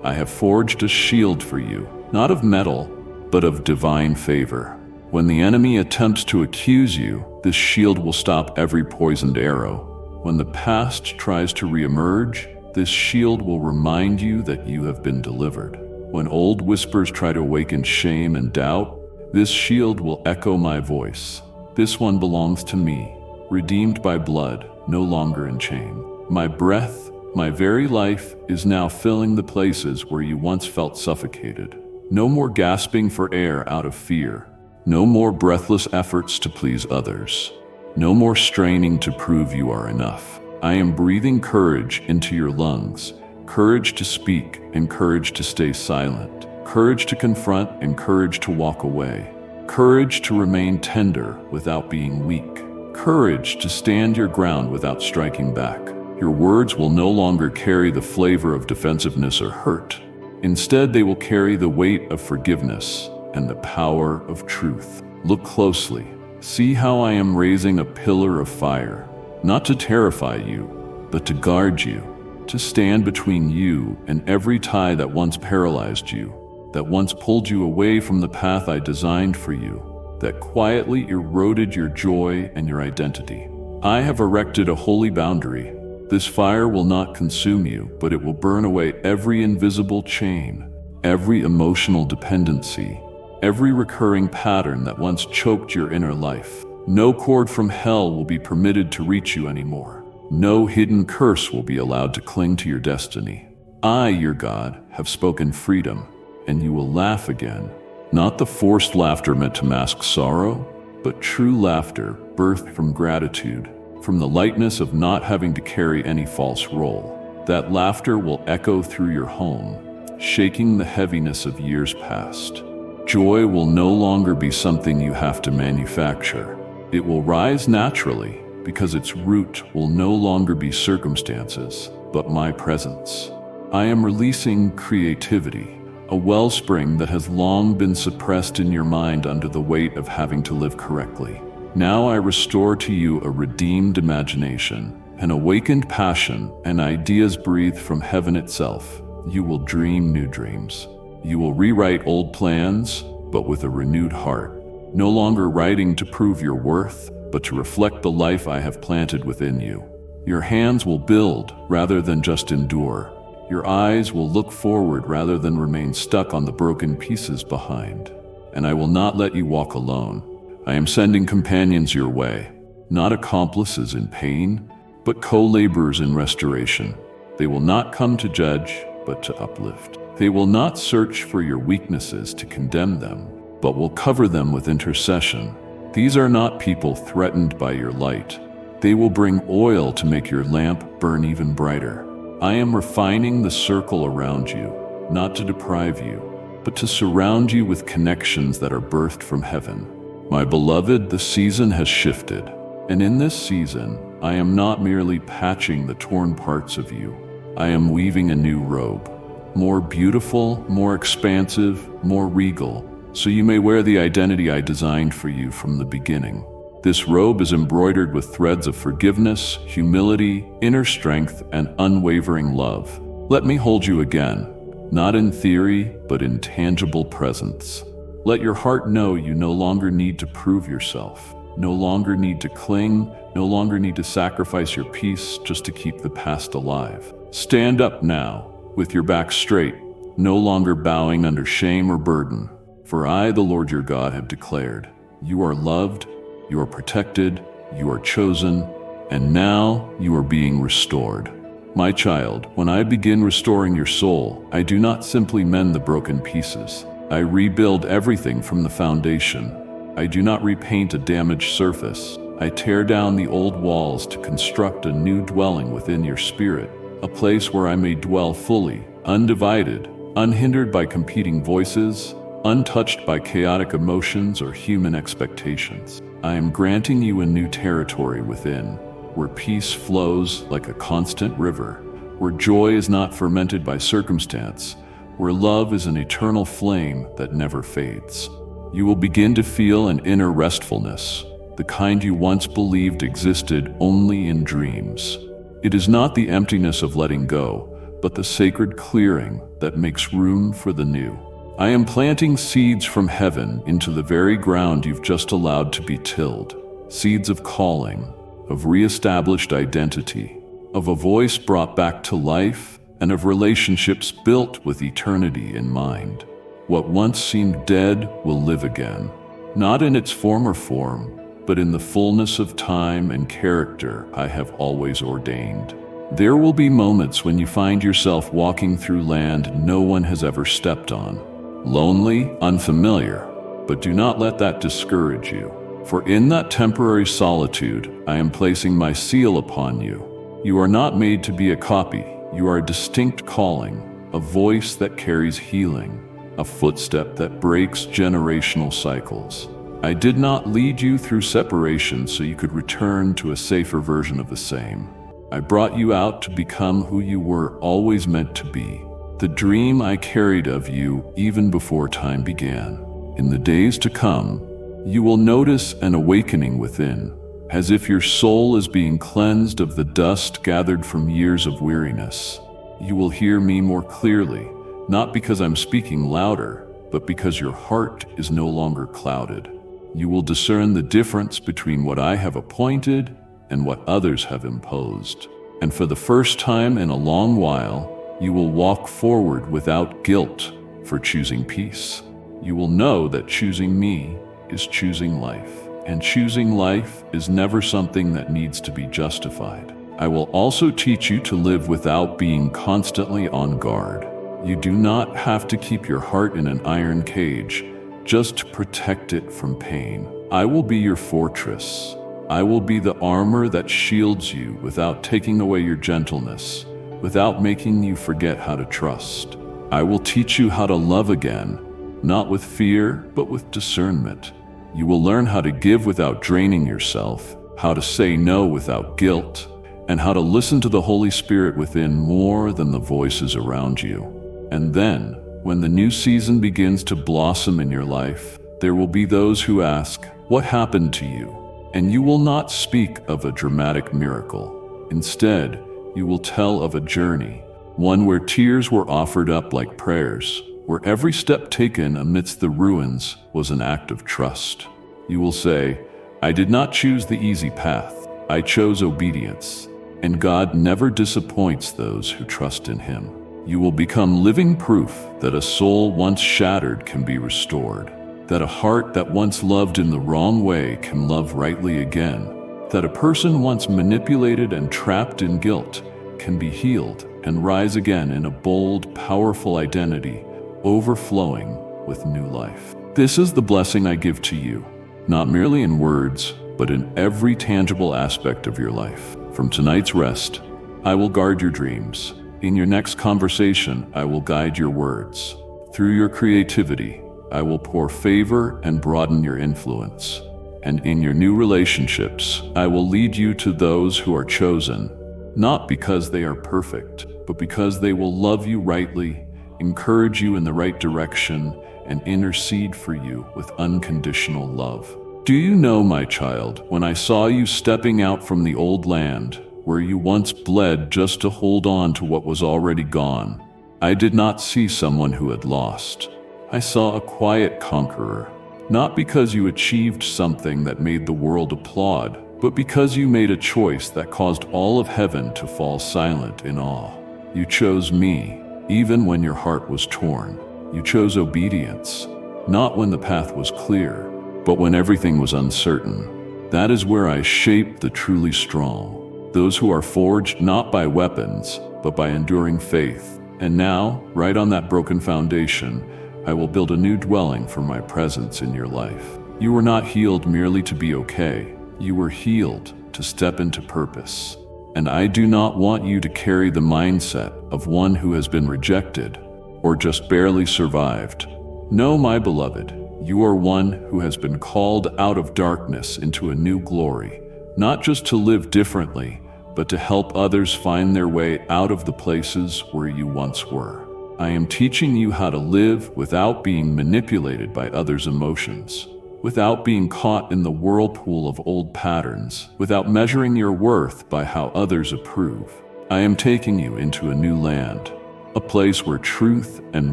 I have forged a shield for you, not of metal, but of divine favor. When the enemy attempts to accuse you, this shield will stop every poisoned arrow. When the past tries to reemerge, this shield will remind you that you have been delivered. When old whispers try to awaken shame and doubt, this shield will echo my voice. This one belongs to me, redeemed by blood, no longer in chain. My breath, my very life, is now filling the places where you once felt suffocated. No more gasping for air out of fear. No more breathless efforts to please others. No more straining to prove you are enough. I am breathing courage into your lungs, courage to speak and courage to stay silent, courage to confront and courage to walk away, courage to remain tender without being weak, courage to stand your ground without striking back. Your words will no longer carry the flavor of defensiveness or hurt. Instead, they will carry the weight of forgiveness and the power of truth. Look closely. See how I am raising a pillar of fire, not to terrify you, but to guard you, to stand between you and every tie that once paralyzed you, that once pulled you away from the path I designed for you, that quietly eroded your joy and your identity. I have erected a holy boundary. This fire will not consume you, but it will burn away every invisible chain, every emotional dependency, every recurring pattern that once choked your inner life. No cord from hell will be permitted to reach you anymore. No hidden curse will be allowed to cling to your destiny. I, your God, have spoken freedom, and you will laugh again. Not the forced laughter meant to mask sorrow, but true laughter birthed from gratitude, from the lightness of not having to carry any false role. That laughter will echo through your home, shaking the heaviness of years past. Joy will no longer be something you have to manufacture. It will rise naturally, because its root will no longer be circumstances, but my presence. I am releasing creativity, a wellspring that has long been suppressed in your mind under the weight of having to live correctly. Now I restore to you a redeemed imagination, an awakened passion, and ideas breathed from heaven itself. You will dream new dreams. You will rewrite old plans, but with a renewed heart. No longer writing to prove your worth, but to reflect the life I have planted within you. Your hands will build rather than just endure. Your eyes will look forward rather than remain stuck on the broken pieces behind. And I will not let you walk alone. I am sending companions your way, not accomplices in pain, but co-laborers in restoration. They will not come to judge, but to uplift. They will not search for your weaknesses to condemn them, but will cover them with intercession. These are not people threatened by your light. They will bring oil to make your lamp burn even brighter. I am refining the circle around you, not to deprive you, but to surround you with connections that are birthed from heaven. My beloved, the season has shifted, and in this season, I am not merely patching the torn parts of you. I am weaving a new robe, more beautiful, more expansive, more regal, so you may wear the identity I designed for you from the beginning. This robe is embroidered with threads of forgiveness, humility, inner strength, and unwavering love. Let me hold you again, not in theory, but in tangible presence. Let your heart know you no longer need to prove yourself, no longer need to cling, no longer need to sacrifice your peace just to keep the past alive. Stand up now, with your back straight, no longer bowing under shame or burden. For I, the Lord your God, have declared, you are loved, you are protected, you are chosen, and now you are being restored. My child, when I begin restoring your soul, I do not simply mend the broken pieces. I rebuild everything from the foundation. I do not repaint a damaged surface. I tear down the old walls to construct a new dwelling within your spirit, a place where I may dwell fully, undivided, unhindered by competing voices, untouched by chaotic emotions or human expectations. I am granting you a new territory within, where peace flows like a constant river, where joy is not fermented by circumstance, where love is an eternal flame that never fades. You will begin to feel an inner restfulness, the kind you once believed existed only in dreams. It is not the emptiness of letting go, but the sacred clearing that makes room for the new. I am planting seeds from heaven into the very ground you've just allowed to be tilled. Seeds of calling, of reestablished identity, of a voice brought back to life, and of relationships built with eternity in mind. What once seemed dead will live again, not in its former form, but in the fullness of time and character I have always ordained. There will be moments when you find yourself walking through land no one has ever stepped on. Lonely, unfamiliar, but do not let that discourage you. For in that temporary solitude, I am placing my seal upon you. You are not made to be a copy. You are a distinct calling, a voice that carries healing, a footstep that breaks generational cycles. I did not lead you through separation so you could return to a safer version of the same. I brought you out to become who you were always meant to be. The dream I carried of you even before time began. In the days to come, you will notice an awakening within, as if your soul is being cleansed of the dust gathered from years of weariness. You will hear me more clearly, not because I'm speaking louder, but because your heart is no longer clouded. You will discern the difference between what I have appointed and what others have imposed. And for the first time in a long while, you will walk forward without guilt for choosing peace. you will know that choosing me is choosing life. And choosing life is never something that needs to be justified. I will also teach you to live without being constantly on guard. You do not have to keep your heart in an iron cage just to protect it from pain. I will be your fortress. I will be the armor that shields you without taking away your gentleness, without making you forget how to trust. I will teach you how to love again, not with fear, but with discernment. You will learn how to give without draining yourself, how to say no without guilt, and how to listen to the Holy Spirit within more than the voices around you. And then, when the new season begins to blossom in your life, there will be those who ask, "What happened to you?" And you will not speak of a dramatic miracle. Instead, you will tell of a journey, one where tears were offered up like prayers, where every step taken amidst the ruins was an act of trust. You will say, "I did not choose the easy path. I chose obedience." And God never disappoints those who trust in Him. You will become living proof that a soul once shattered can be restored, that a heart that once loved in the wrong way can love rightly again, that a person once manipulated and trapped in guilt can be healed and rise again in a bold, powerful identity, overflowing with new life. This is the blessing I give to you, not merely in words, but in every tangible aspect of your life. From tonight's rest, I will guard your dreams. In your next conversation, I will guide your words. Through your creativity, I will pour favor and broaden your influence. And in your new relationships, I will lead you to those who are chosen, not because they are perfect, but because they will love you rightly, encourage you in the right direction, and intercede for you with unconditional love. Do you know, my child, when I saw you stepping out from the old land, where you once bled just to hold on to what was already gone, I did not see someone who had lost. I saw a quiet conqueror, not because you achieved something that made the world applaud, but because you made a choice that caused all of heaven to fall silent in awe. You chose me, even when your heart was torn. You chose obedience, not when the path was clear, but when everything was uncertain. That is where I shape the truly strong, those who are forged not by weapons, but by enduring faith. And now, right on that broken foundation, I will build a new dwelling for my presence in your life. You were not healed merely to be okay. You were healed to step into purpose. And I do not want you to carry the mindset of one who has been rejected or just barely survived. No, my beloved, you are one who has been called out of darkness into a new glory, not just to live differently, but to help others find their way out of the places where you once were. I am teaching you how to live without being manipulated by others' emotions, without being caught in the whirlpool of old patterns, without measuring your worth by how others approve. I am taking you into a new land, a place where truth and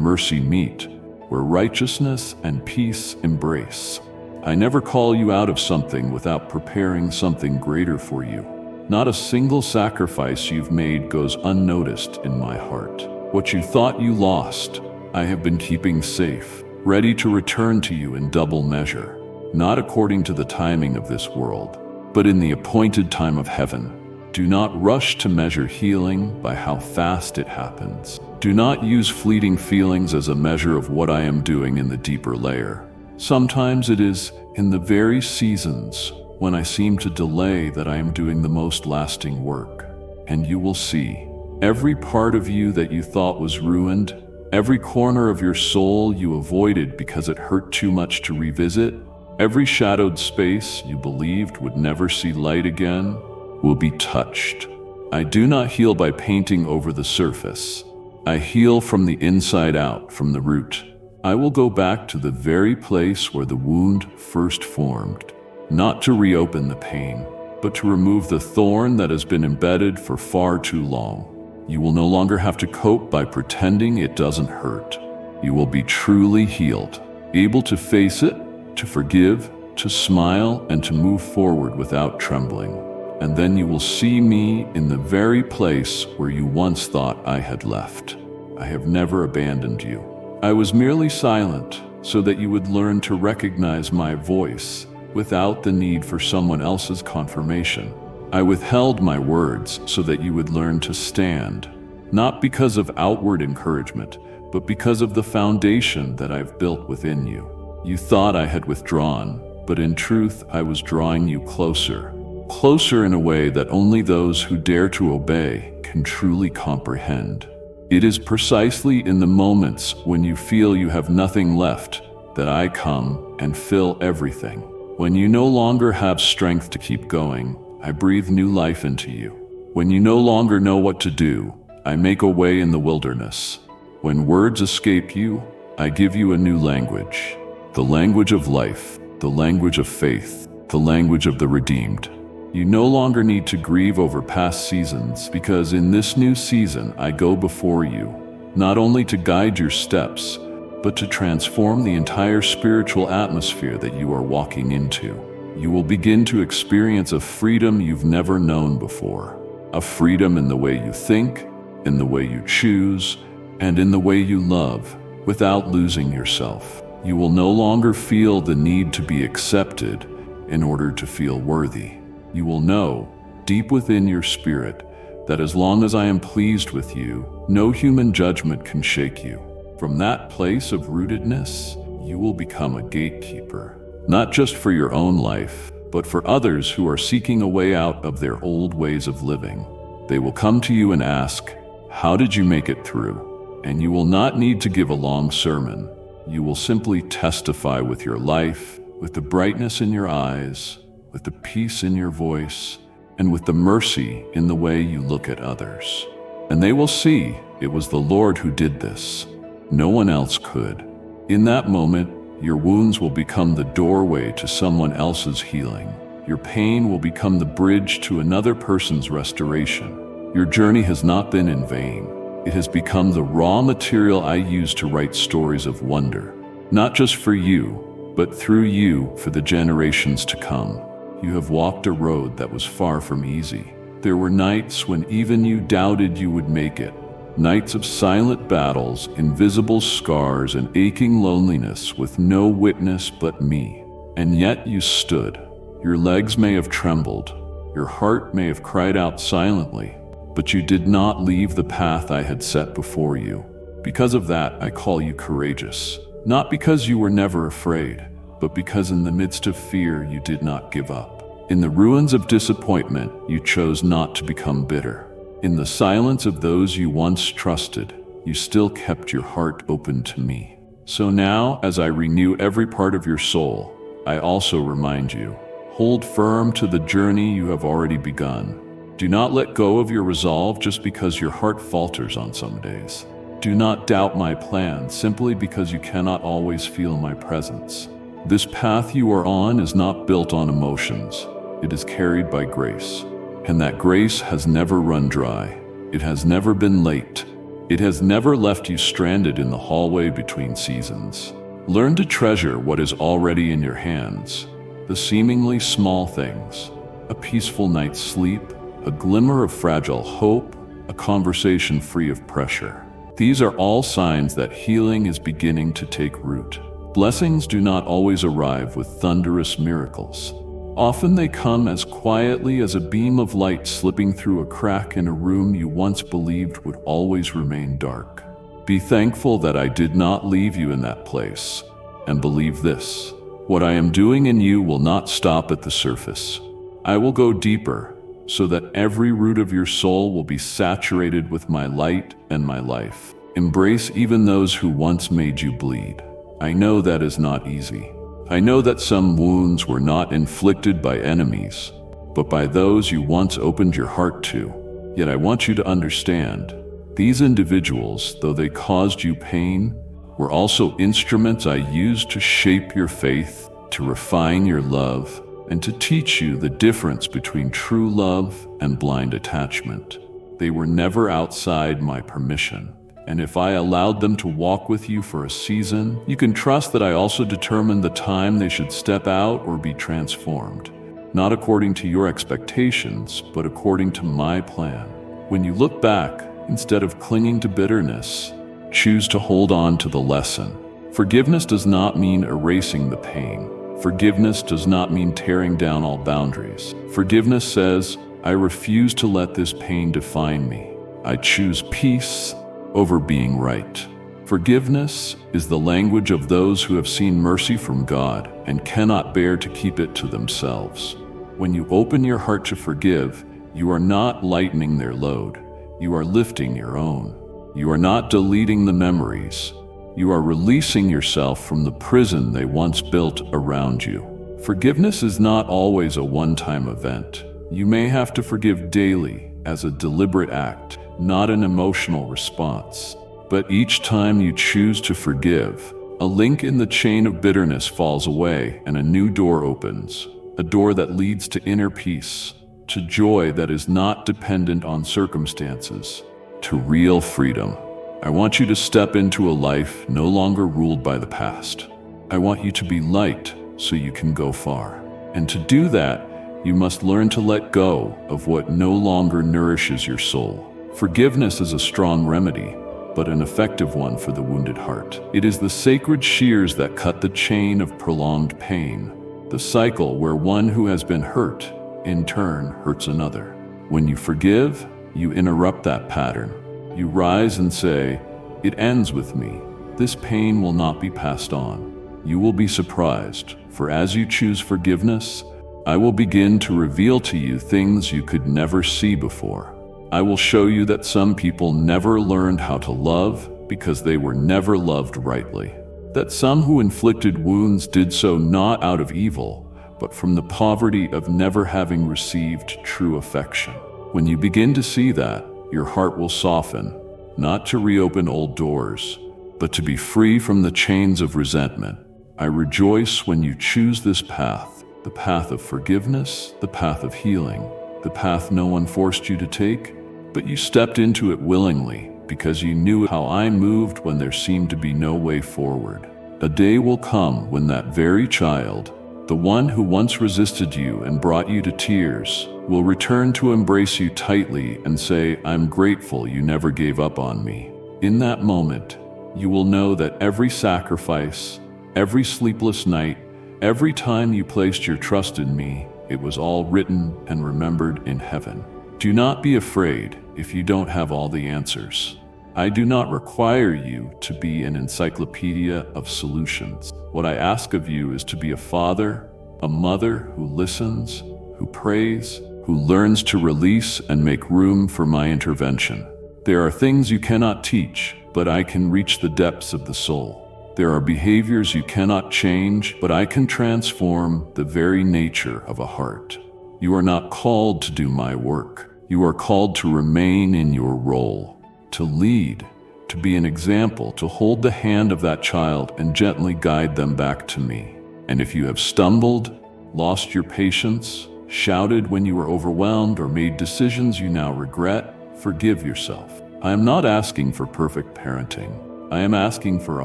mercy meet, where righteousness and peace embrace. I never call you out of something without preparing something greater for you. Not a single sacrifice you've made goes unnoticed in my heart. What you thought you lost, I have been keeping safe, ready to return to you in double measure, not according to the timing of this world, but in the appointed time of heaven. Do not rush to measure healing by how fast it happens. Do not use fleeting feelings as a measure of what I am doing in the deeper layer. Sometimes it is in the very seasons when I seem to delay that I am doing the most lasting work. And you will see every part of you that you thought was ruined, every corner of your soul you avoided because it hurt too much to revisit, every shadowed space you believed would never see light again, will be touched. I do not heal by painting over the surface. I heal from the inside out, from the root. I will go back to the very place where the wound first formed, not to reopen the pain, but to remove the thorn that has been embedded for far too long. You will no longer have to cope by pretending it doesn't hurt. You will be truly healed, able to face it, to forgive, to smile, and to move forward without trembling. And then you will see me in the very place where you once thought I had left. I have never abandoned you. I was merely silent, so that you would learn to recognize my voice without the need for someone else's confirmation. I withheld my words so that you would learn to stand, not because of outward encouragement, but because of the foundation that I've built within you. You thought I had withdrawn, but in truth I was drawing you closer. Closer in a way that only those who dare to obey can truly comprehend. It is precisely in the moments when you feel you have nothing left that I come and fill everything. When you no longer have strength to keep going, I breathe new life into you. When you no longer know what to do, I make a way in the wilderness. When words escape you, I give you a new language. The language of life, the language of faith, the language of the redeemed. You no longer need to grieve over past seasons, because in this new season I go before you, not only to guide your steps, but to transform the entire spiritual atmosphere that you are walking into. You will begin to experience a freedom you've never known before. A freedom in the way you think, in the way you choose, and in the way you love, without losing yourself. You will no longer feel the need to be accepted in order to feel worthy. You will know, deep within your spirit, that as long as I am pleased with you, no human judgment can shake you. From that place of rootedness, you will become a gatekeeper, not just for your own life, but for others who are seeking a way out of their old ways of living. They will come to you and ask, "How did you make it through?" And you will not need to give a long sermon. You will simply testify with your life, with the brightness in your eyes, with the peace in your voice, and with the mercy in the way you look at others. And they will see it was the Lord who did this. No one else could. In that moment, your wounds will become the doorway to someone else's healing. Your pain will become the bridge to another person's restoration. Your journey has not been in vain. It has become the raw material I use to write stories of wonder, not just for you, but through you for the generations to come. You have walked a road that was far from easy. There were nights when even you doubted you would make it. Nights of silent battles, invisible scars, and aching loneliness with no witness but me. And yet you stood. Your legs may have trembled. Your heart may have cried out silently. But you did not leave the path I had set before you. Because of that, I call you courageous. Not because you were never afraid, but because in the midst of fear you did not give up. In the ruins of disappointment, you chose not to become bitter. In the silence of those you once trusted, you still kept your heart open to me. So now, as I renew every part of your soul, I also remind you, hold firm to the journey you have already begun. Do not let go of your resolve just because your heart falters on some days. Do not doubt my plan simply because you cannot always feel my presence. This path you are on is not built on emotions. It is carried by grace. And that grace has never run dry. It has never been late. It has never left you stranded in the hallway between seasons. Learn to treasure what is already in your hands. The seemingly small things. A peaceful night's sleep. A glimmer of fragile hope, a conversation free of pressure. These are all signs that healing is beginning to take root. Blessings do not always arrive with thunderous miracles. Often they come as quietly as a beam of light slipping through a crack in a room you once believed would always remain dark. Be thankful that I did not leave you in that place. And believe this, what I am doing in you will not stop at the surface. I will go deeper, so that every root of your soul will be saturated with my light and my life. Embrace even those who once made you bleed. I know that is not easy. I know that some wounds were not inflicted by enemies, but by those you once opened your heart to. Yet I want you to understand, these individuals, though they caused you pain, were also instruments I used to shape your faith, to refine your love, and to teach you the difference between true love and blind attachment. They were never outside my permission, and if I allowed them to walk with you for a season, you can trust that I also determined the time they should step out or be transformed, not according to your expectations, but according to my plan. When you look back, instead of clinging to bitterness, choose to hold on to the lesson. Forgiveness does not mean erasing the pain. Forgiveness does not mean tearing down all boundaries. Forgiveness says, I refuse to let this pain define me. I choose peace over being right. Forgiveness is the language of those who have seen mercy from God and cannot bear to keep it to themselves. When you open your heart to forgive, you are not lightening their load. You are lifting your own. You are not deleting the memories. You are releasing yourself from the prison they once built around you. Forgiveness is not always a one-time event. You may have to forgive daily as a deliberate act, not an emotional response. But each time you choose to forgive, a link in the chain of bitterness falls away and a new door opens, a door that leads to inner peace, to joy that is not dependent on circumstances, to real freedom. I want you to step into a life no longer ruled by the past. I want you to be light so you can go far. And to do that, you must learn to let go of what no longer nourishes your soul. Forgiveness is a strong remedy, but an effective one for the wounded heart. It is the sacred shears that cut the chain of prolonged pain, the cycle where one who has been hurt, in turn, hurts another. When you forgive, you interrupt that pattern. You rise and say, it ends with me. This pain will not be passed on. You will be surprised, for as you choose forgiveness, I will begin to reveal to you things you could never see before. I will show you that some people never learned how to love because they were never loved rightly. That some who inflicted wounds did so not out of evil, but from the poverty of never having received true affection. When you begin to see that, your heart will soften, not to reopen old doors, but to be free from the chains of resentment. I rejoice when you choose this path, the path of forgiveness, the path of healing, the path no one forced you to take, but you stepped into it willingly because you knew how I moved when there seemed to be no way forward. A day will come when that very child, the one who once resisted you and brought you to tears, will return to embrace you tightly and say, I'm grateful you never gave up on me. In that moment, you will know that every sacrifice, every sleepless night, every time you placed your trust in me, it was all written and remembered in heaven. Do not be afraid if you don't have all the answers. I do not require you to be an encyclopedia of solutions. What I ask of you is to be a father, a mother who listens, who prays, who learns to release and make room for my intervention. There are things you cannot teach, but I can reach the depths of the soul. There are behaviors you cannot change, but I can transform the very nature of a heart. You are not called to do my work. You are called to remain in your role, to lead, to be an example, to hold the hand of that child and gently guide them back to me. And if you have stumbled, lost your patience, shouted when you were overwhelmed, or made decisions you now regret, forgive yourself. I am not asking for perfect parenting. I am asking for a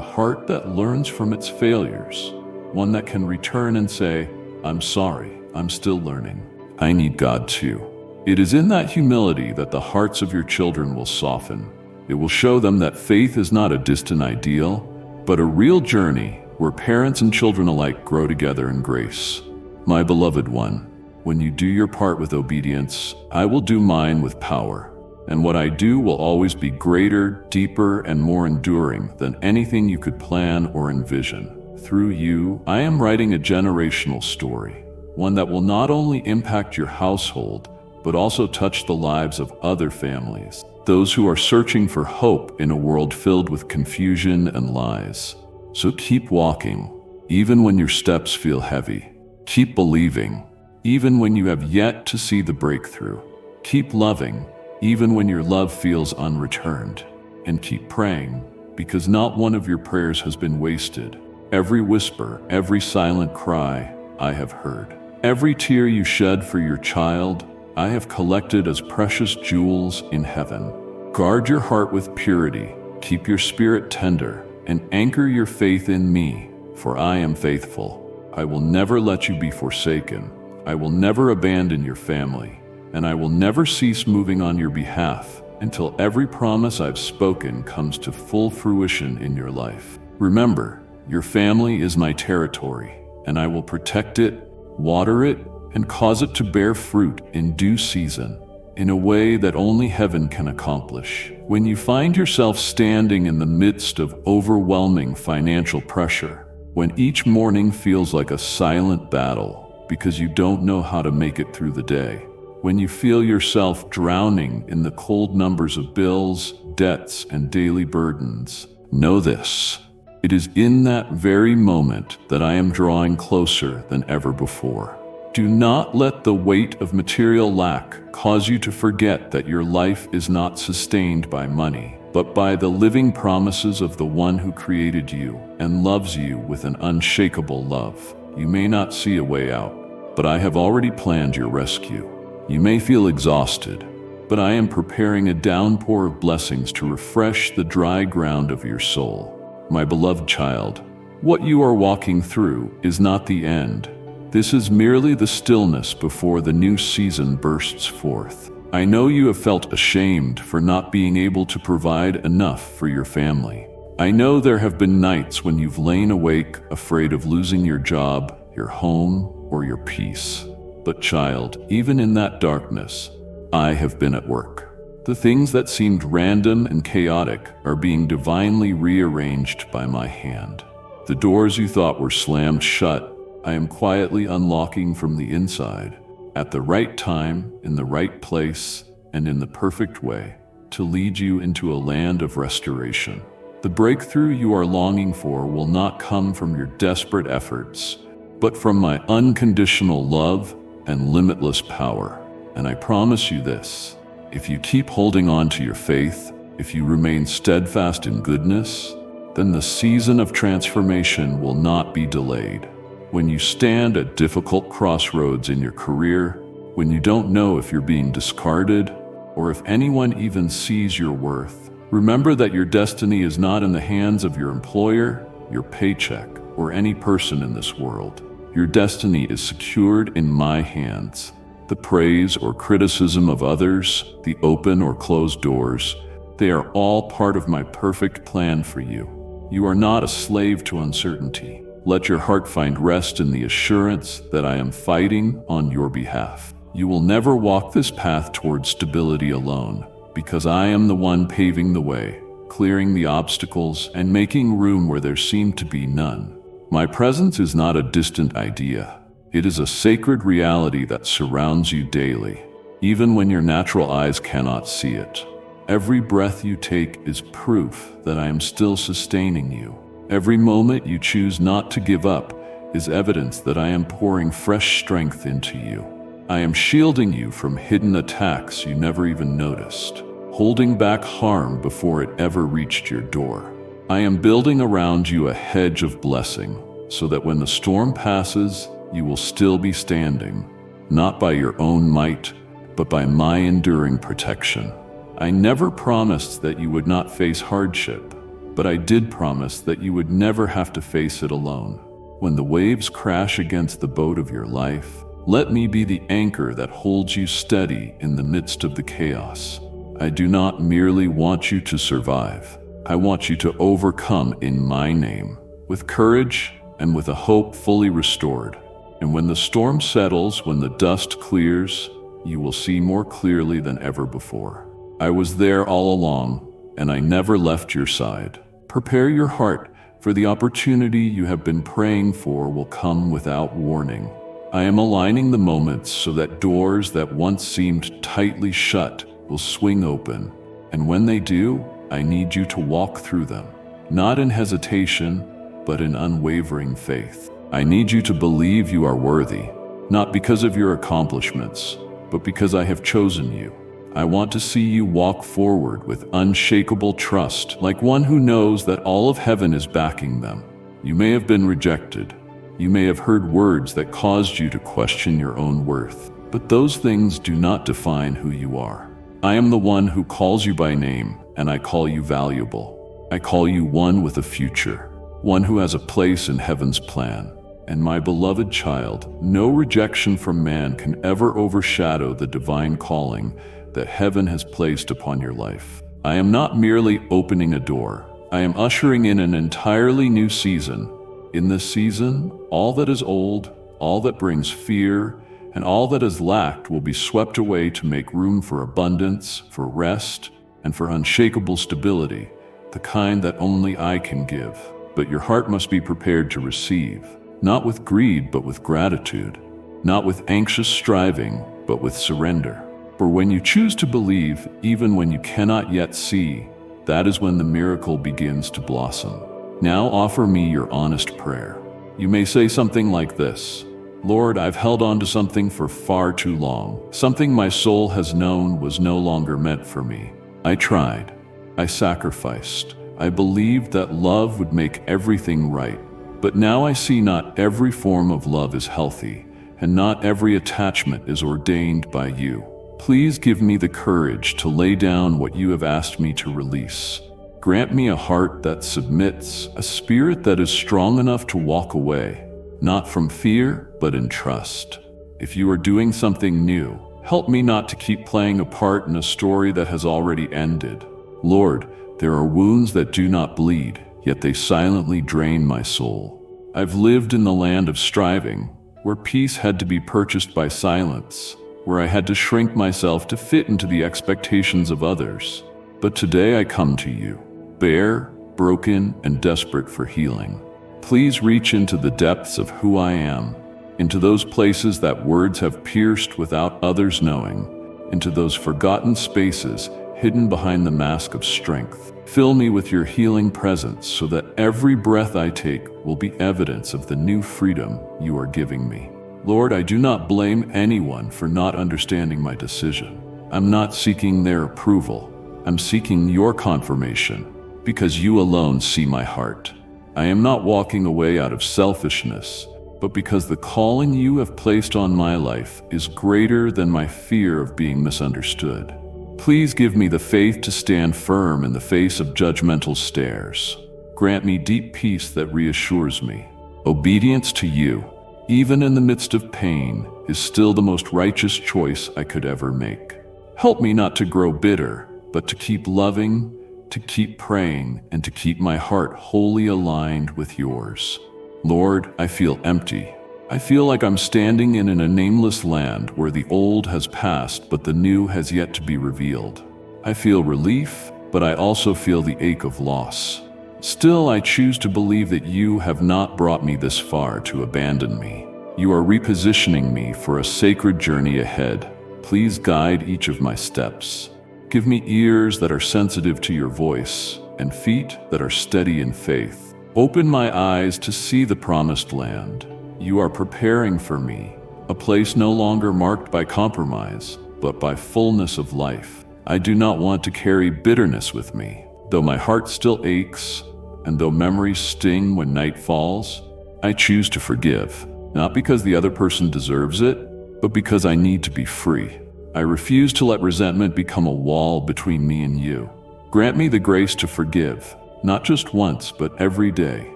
heart that learns from its failures, one that can return and say, I'm sorry, I'm still learning. I need God too. It is in that humility that the hearts of your children will soften. It will show them that faith is not a distant ideal, but a real journey where parents and children alike grow together in grace. My beloved one, when you do your part with obedience, I will do mine with power. And what I do will always be greater, deeper, and more enduring than anything you could plan or envision. Through you, I am writing a generational story, one that will not only impact your household, but also touch the lives of other families, those who are searching for hope in a world filled with confusion and lies. So keep walking, even when your steps feel heavy. Keep believing, even when you have yet to see the breakthrough. Keep loving, even when your love feels unreturned. And keep praying, because not one of your prayers has been wasted. Every whisper, every silent cry, I have heard. Every tear you shed for your child, I have collected as precious jewels in heaven. Guard your heart with purity, keep your spirit tender, and anchor your faith in me, for I am faithful. I will never let you be forsaken. I will never abandon your family, and I will never cease moving on your behalf until every promise I've spoken comes to full fruition in your life. Remember, Your family is my territory, and I will protect it, water it, and cause it to bear fruit in due season, in a way that only heaven can accomplish. When you find yourself standing in the midst of overwhelming financial pressure, when each morning feels like a silent battle because you don't know how to make it through the day, when you feel yourself drowning in the cold numbers of bills, debts, and daily burdens, know this: it is in that very moment that I am drawing closer than ever before. Do not let the weight of material lack cause you to forget that your life is not sustained by money, but by the living promises of the one who created you and loves you with an unshakable love. You may not see a way out, but I have already planned your rescue. You may feel exhausted, but I am preparing a downpour of blessings to refresh the dry ground of your soul. My beloved child, what you are walking through is not the end. This is merely the stillness before the new season bursts forth. I know you have felt ashamed for not being able to provide enough for your family. I know there have been nights when you've lain awake afraid of losing your job, your home, or your peace. But child, even in that darkness, I have been at work. The things that seemed random and chaotic are being divinely rearranged by my hand. The doors you thought were slammed shut, I am quietly unlocking from the inside, at the right time, in the right place, and in the perfect way, to lead you into a land of restoration. The breakthrough you are longing for will not come from your desperate efforts, but from my unconditional love and limitless power. And I promise you this: if you keep holding on to your faith, if you remain steadfast in goodness, then the season of transformation will not be delayed. When you stand at difficult crossroads in your career, when you don't know if you're being discarded or if anyone even sees your worth, remember that your destiny is not in the hands of your employer, your paycheck, or any person in this world. Your destiny is secured in my hands. The praise or criticism of others, the open or closed doors, they are all part of my perfect plan for you. You are not a slave to uncertainty. Let your heart find rest in the assurance that I am fighting on your behalf. You will never walk this path towards stability alone, because I am the one paving the way, clearing the obstacles and making room where there seemed to be none. My presence is not a distant idea. It is a sacred reality that surrounds you daily, even when your natural eyes cannot see it. Every breath you take is proof that I am still sustaining you. Every moment you choose not to give up is evidence that I am pouring fresh strength into you. I am shielding you from hidden attacks you never even noticed, holding back harm before it ever reached your door. I am building around you a hedge of blessing, so that when the storm passes, you will still be standing, not by your own might, but by my enduring protection. I never promised that you would not face hardship, but I did promise that you would never have to face it alone. When the waves crash against the boat of your life, let me be the anchor that holds you steady in the midst of the chaos. I do not merely want you to survive. I want you to overcome in my name, with courage and with a hope fully restored. And when the storm settles, when the dust clears, you will see more clearly than ever before. I was there all along, and I never left your side. Prepare your heart, for the opportunity you have been praying for will come without warning. I am aligning the moments so that doors that once seemed tightly shut will swing open. And when they do, I need you to walk through them, not in hesitation, but in unwavering faith. I need you to believe you are worthy, not because of your accomplishments, but because I have chosen you. I want to see you walk forward with unshakable trust, like one who knows that all of heaven is backing them. You may have been rejected. You may have heard words that caused you to question your own worth, but those things do not define who you are. I am the one who calls you by name, and I call you valuable. I call you one with a future, one who has a place in heaven's plan. And my beloved child, no rejection from man can ever overshadow the divine calling that heaven has placed upon your life. I am not merely opening a door. I am ushering in an entirely new season. In this season, all that is old, all that brings fear, and all that is lacked will be swept away to make room for abundance, for rest, and for unshakable stability, the kind that only I can give. But your heart must be prepared to receive, not with greed, but with gratitude, not with anxious striving, but with surrender. For when you choose to believe, even when you cannot yet see, that is when the miracle begins to blossom. Now offer me your honest prayer. You may say something like this: Lord, I've held on to something for far too long. Something my soul has known was no longer meant for me. I tried. I sacrificed. I believed that love would make everything right. But now I see not every form of love is healthy, and not every attachment is ordained by you. Please give me the courage to lay down what you have asked me to release. Grant me a heart that submits, a spirit that is strong enough to walk away, not from fear, but in trust. If you are doing something new, help me not to keep playing a part in a story that has already ended. Lord, there are wounds that do not bleed, yet they silently drain my soul. I've lived in the land of striving, where peace had to be purchased by silence, where I had to shrink myself to fit into the expectations of others. But today I come to you, bare, broken, and desperate for healing. Please reach into the depths of who I am, into those places that words have pierced without others knowing, into those forgotten spaces hidden behind the mask of strength. Fill me with your healing presence so that every breath I take will be evidence of the new freedom you are giving me. Lord, I do not blame anyone for not understanding my decision. I'm not seeking their approval. I'm seeking your confirmation, because you alone see my heart. I am not walking away out of selfishness, but because the calling you have placed on my life is greater than my fear of being misunderstood. Please give me the faith to stand firm in the face of judgmental stares. Grant me deep peace that reassures me. Obedience to you, even in the midst of pain, is still the most righteous choice I could ever make. Help me not to grow bitter, but to keep loving, to keep praying, and to keep my heart wholly aligned with yours. Lord, I feel empty. I feel like I'm standing in a nameless land where the old has passed, but the new has yet to be revealed. I feel relief, but I also feel the ache of loss. Still, I choose to believe that you have not brought me this far to abandon me. You are repositioning me for a sacred journey ahead. Please guide each of my steps. Give me ears that are sensitive to your voice and feet that are steady in faith. Open my eyes to see the promised land. You are preparing for me, a place no longer marked by compromise, but by fullness of life. I do not want to carry bitterness with me. Though my heart still aches, and though memories sting when night falls, I choose to forgive, not because the other person deserves it, but because I need to be free. I refuse to let resentment become a wall between me and you. Grant me the grace to forgive, not just once, but every day,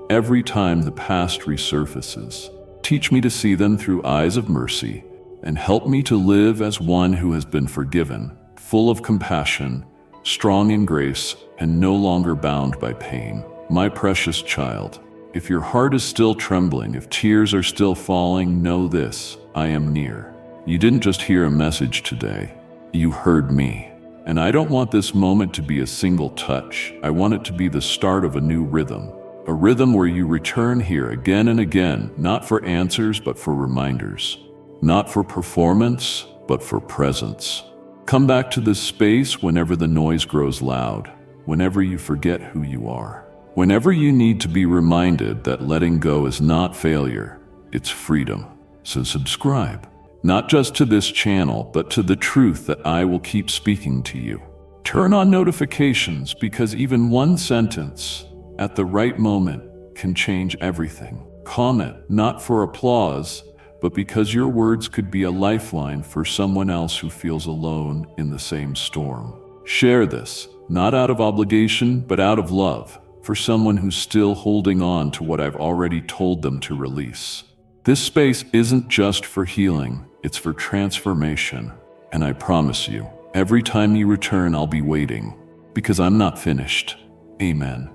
every time the past resurfaces. Teach me to see them through eyes of mercy, and help me to live as one who has been forgiven, full of compassion, strong in grace, and no longer bound by pain. My precious child, if your heart is still trembling, if tears are still falling, know this: I am near. You didn't just hear a message today, you heard me. And I don't want this moment to be a single touch. I want it to be the start of a new rhythm. A rhythm where you return here again and again, not for answers, but for reminders. Not for performance, but for presence. Come back to this space whenever the noise grows loud, whenever you forget who you are. Whenever you need to be reminded that letting go is not failure, it's freedom. So subscribe, not just to this channel, but to the truth that I will keep speaking to you. Turn on notifications, because even one sentence at the right moment can change everything. Comment, not for applause, but because your words could be a lifeline for someone else who feels alone in the same storm. Share this, not out of obligation, but out of love, for someone who's still holding on to what I've already told them to release. This space isn't just for healing, it's for transformation. And I promise you, every time you return, I'll be waiting, because I'm not finished. Amen.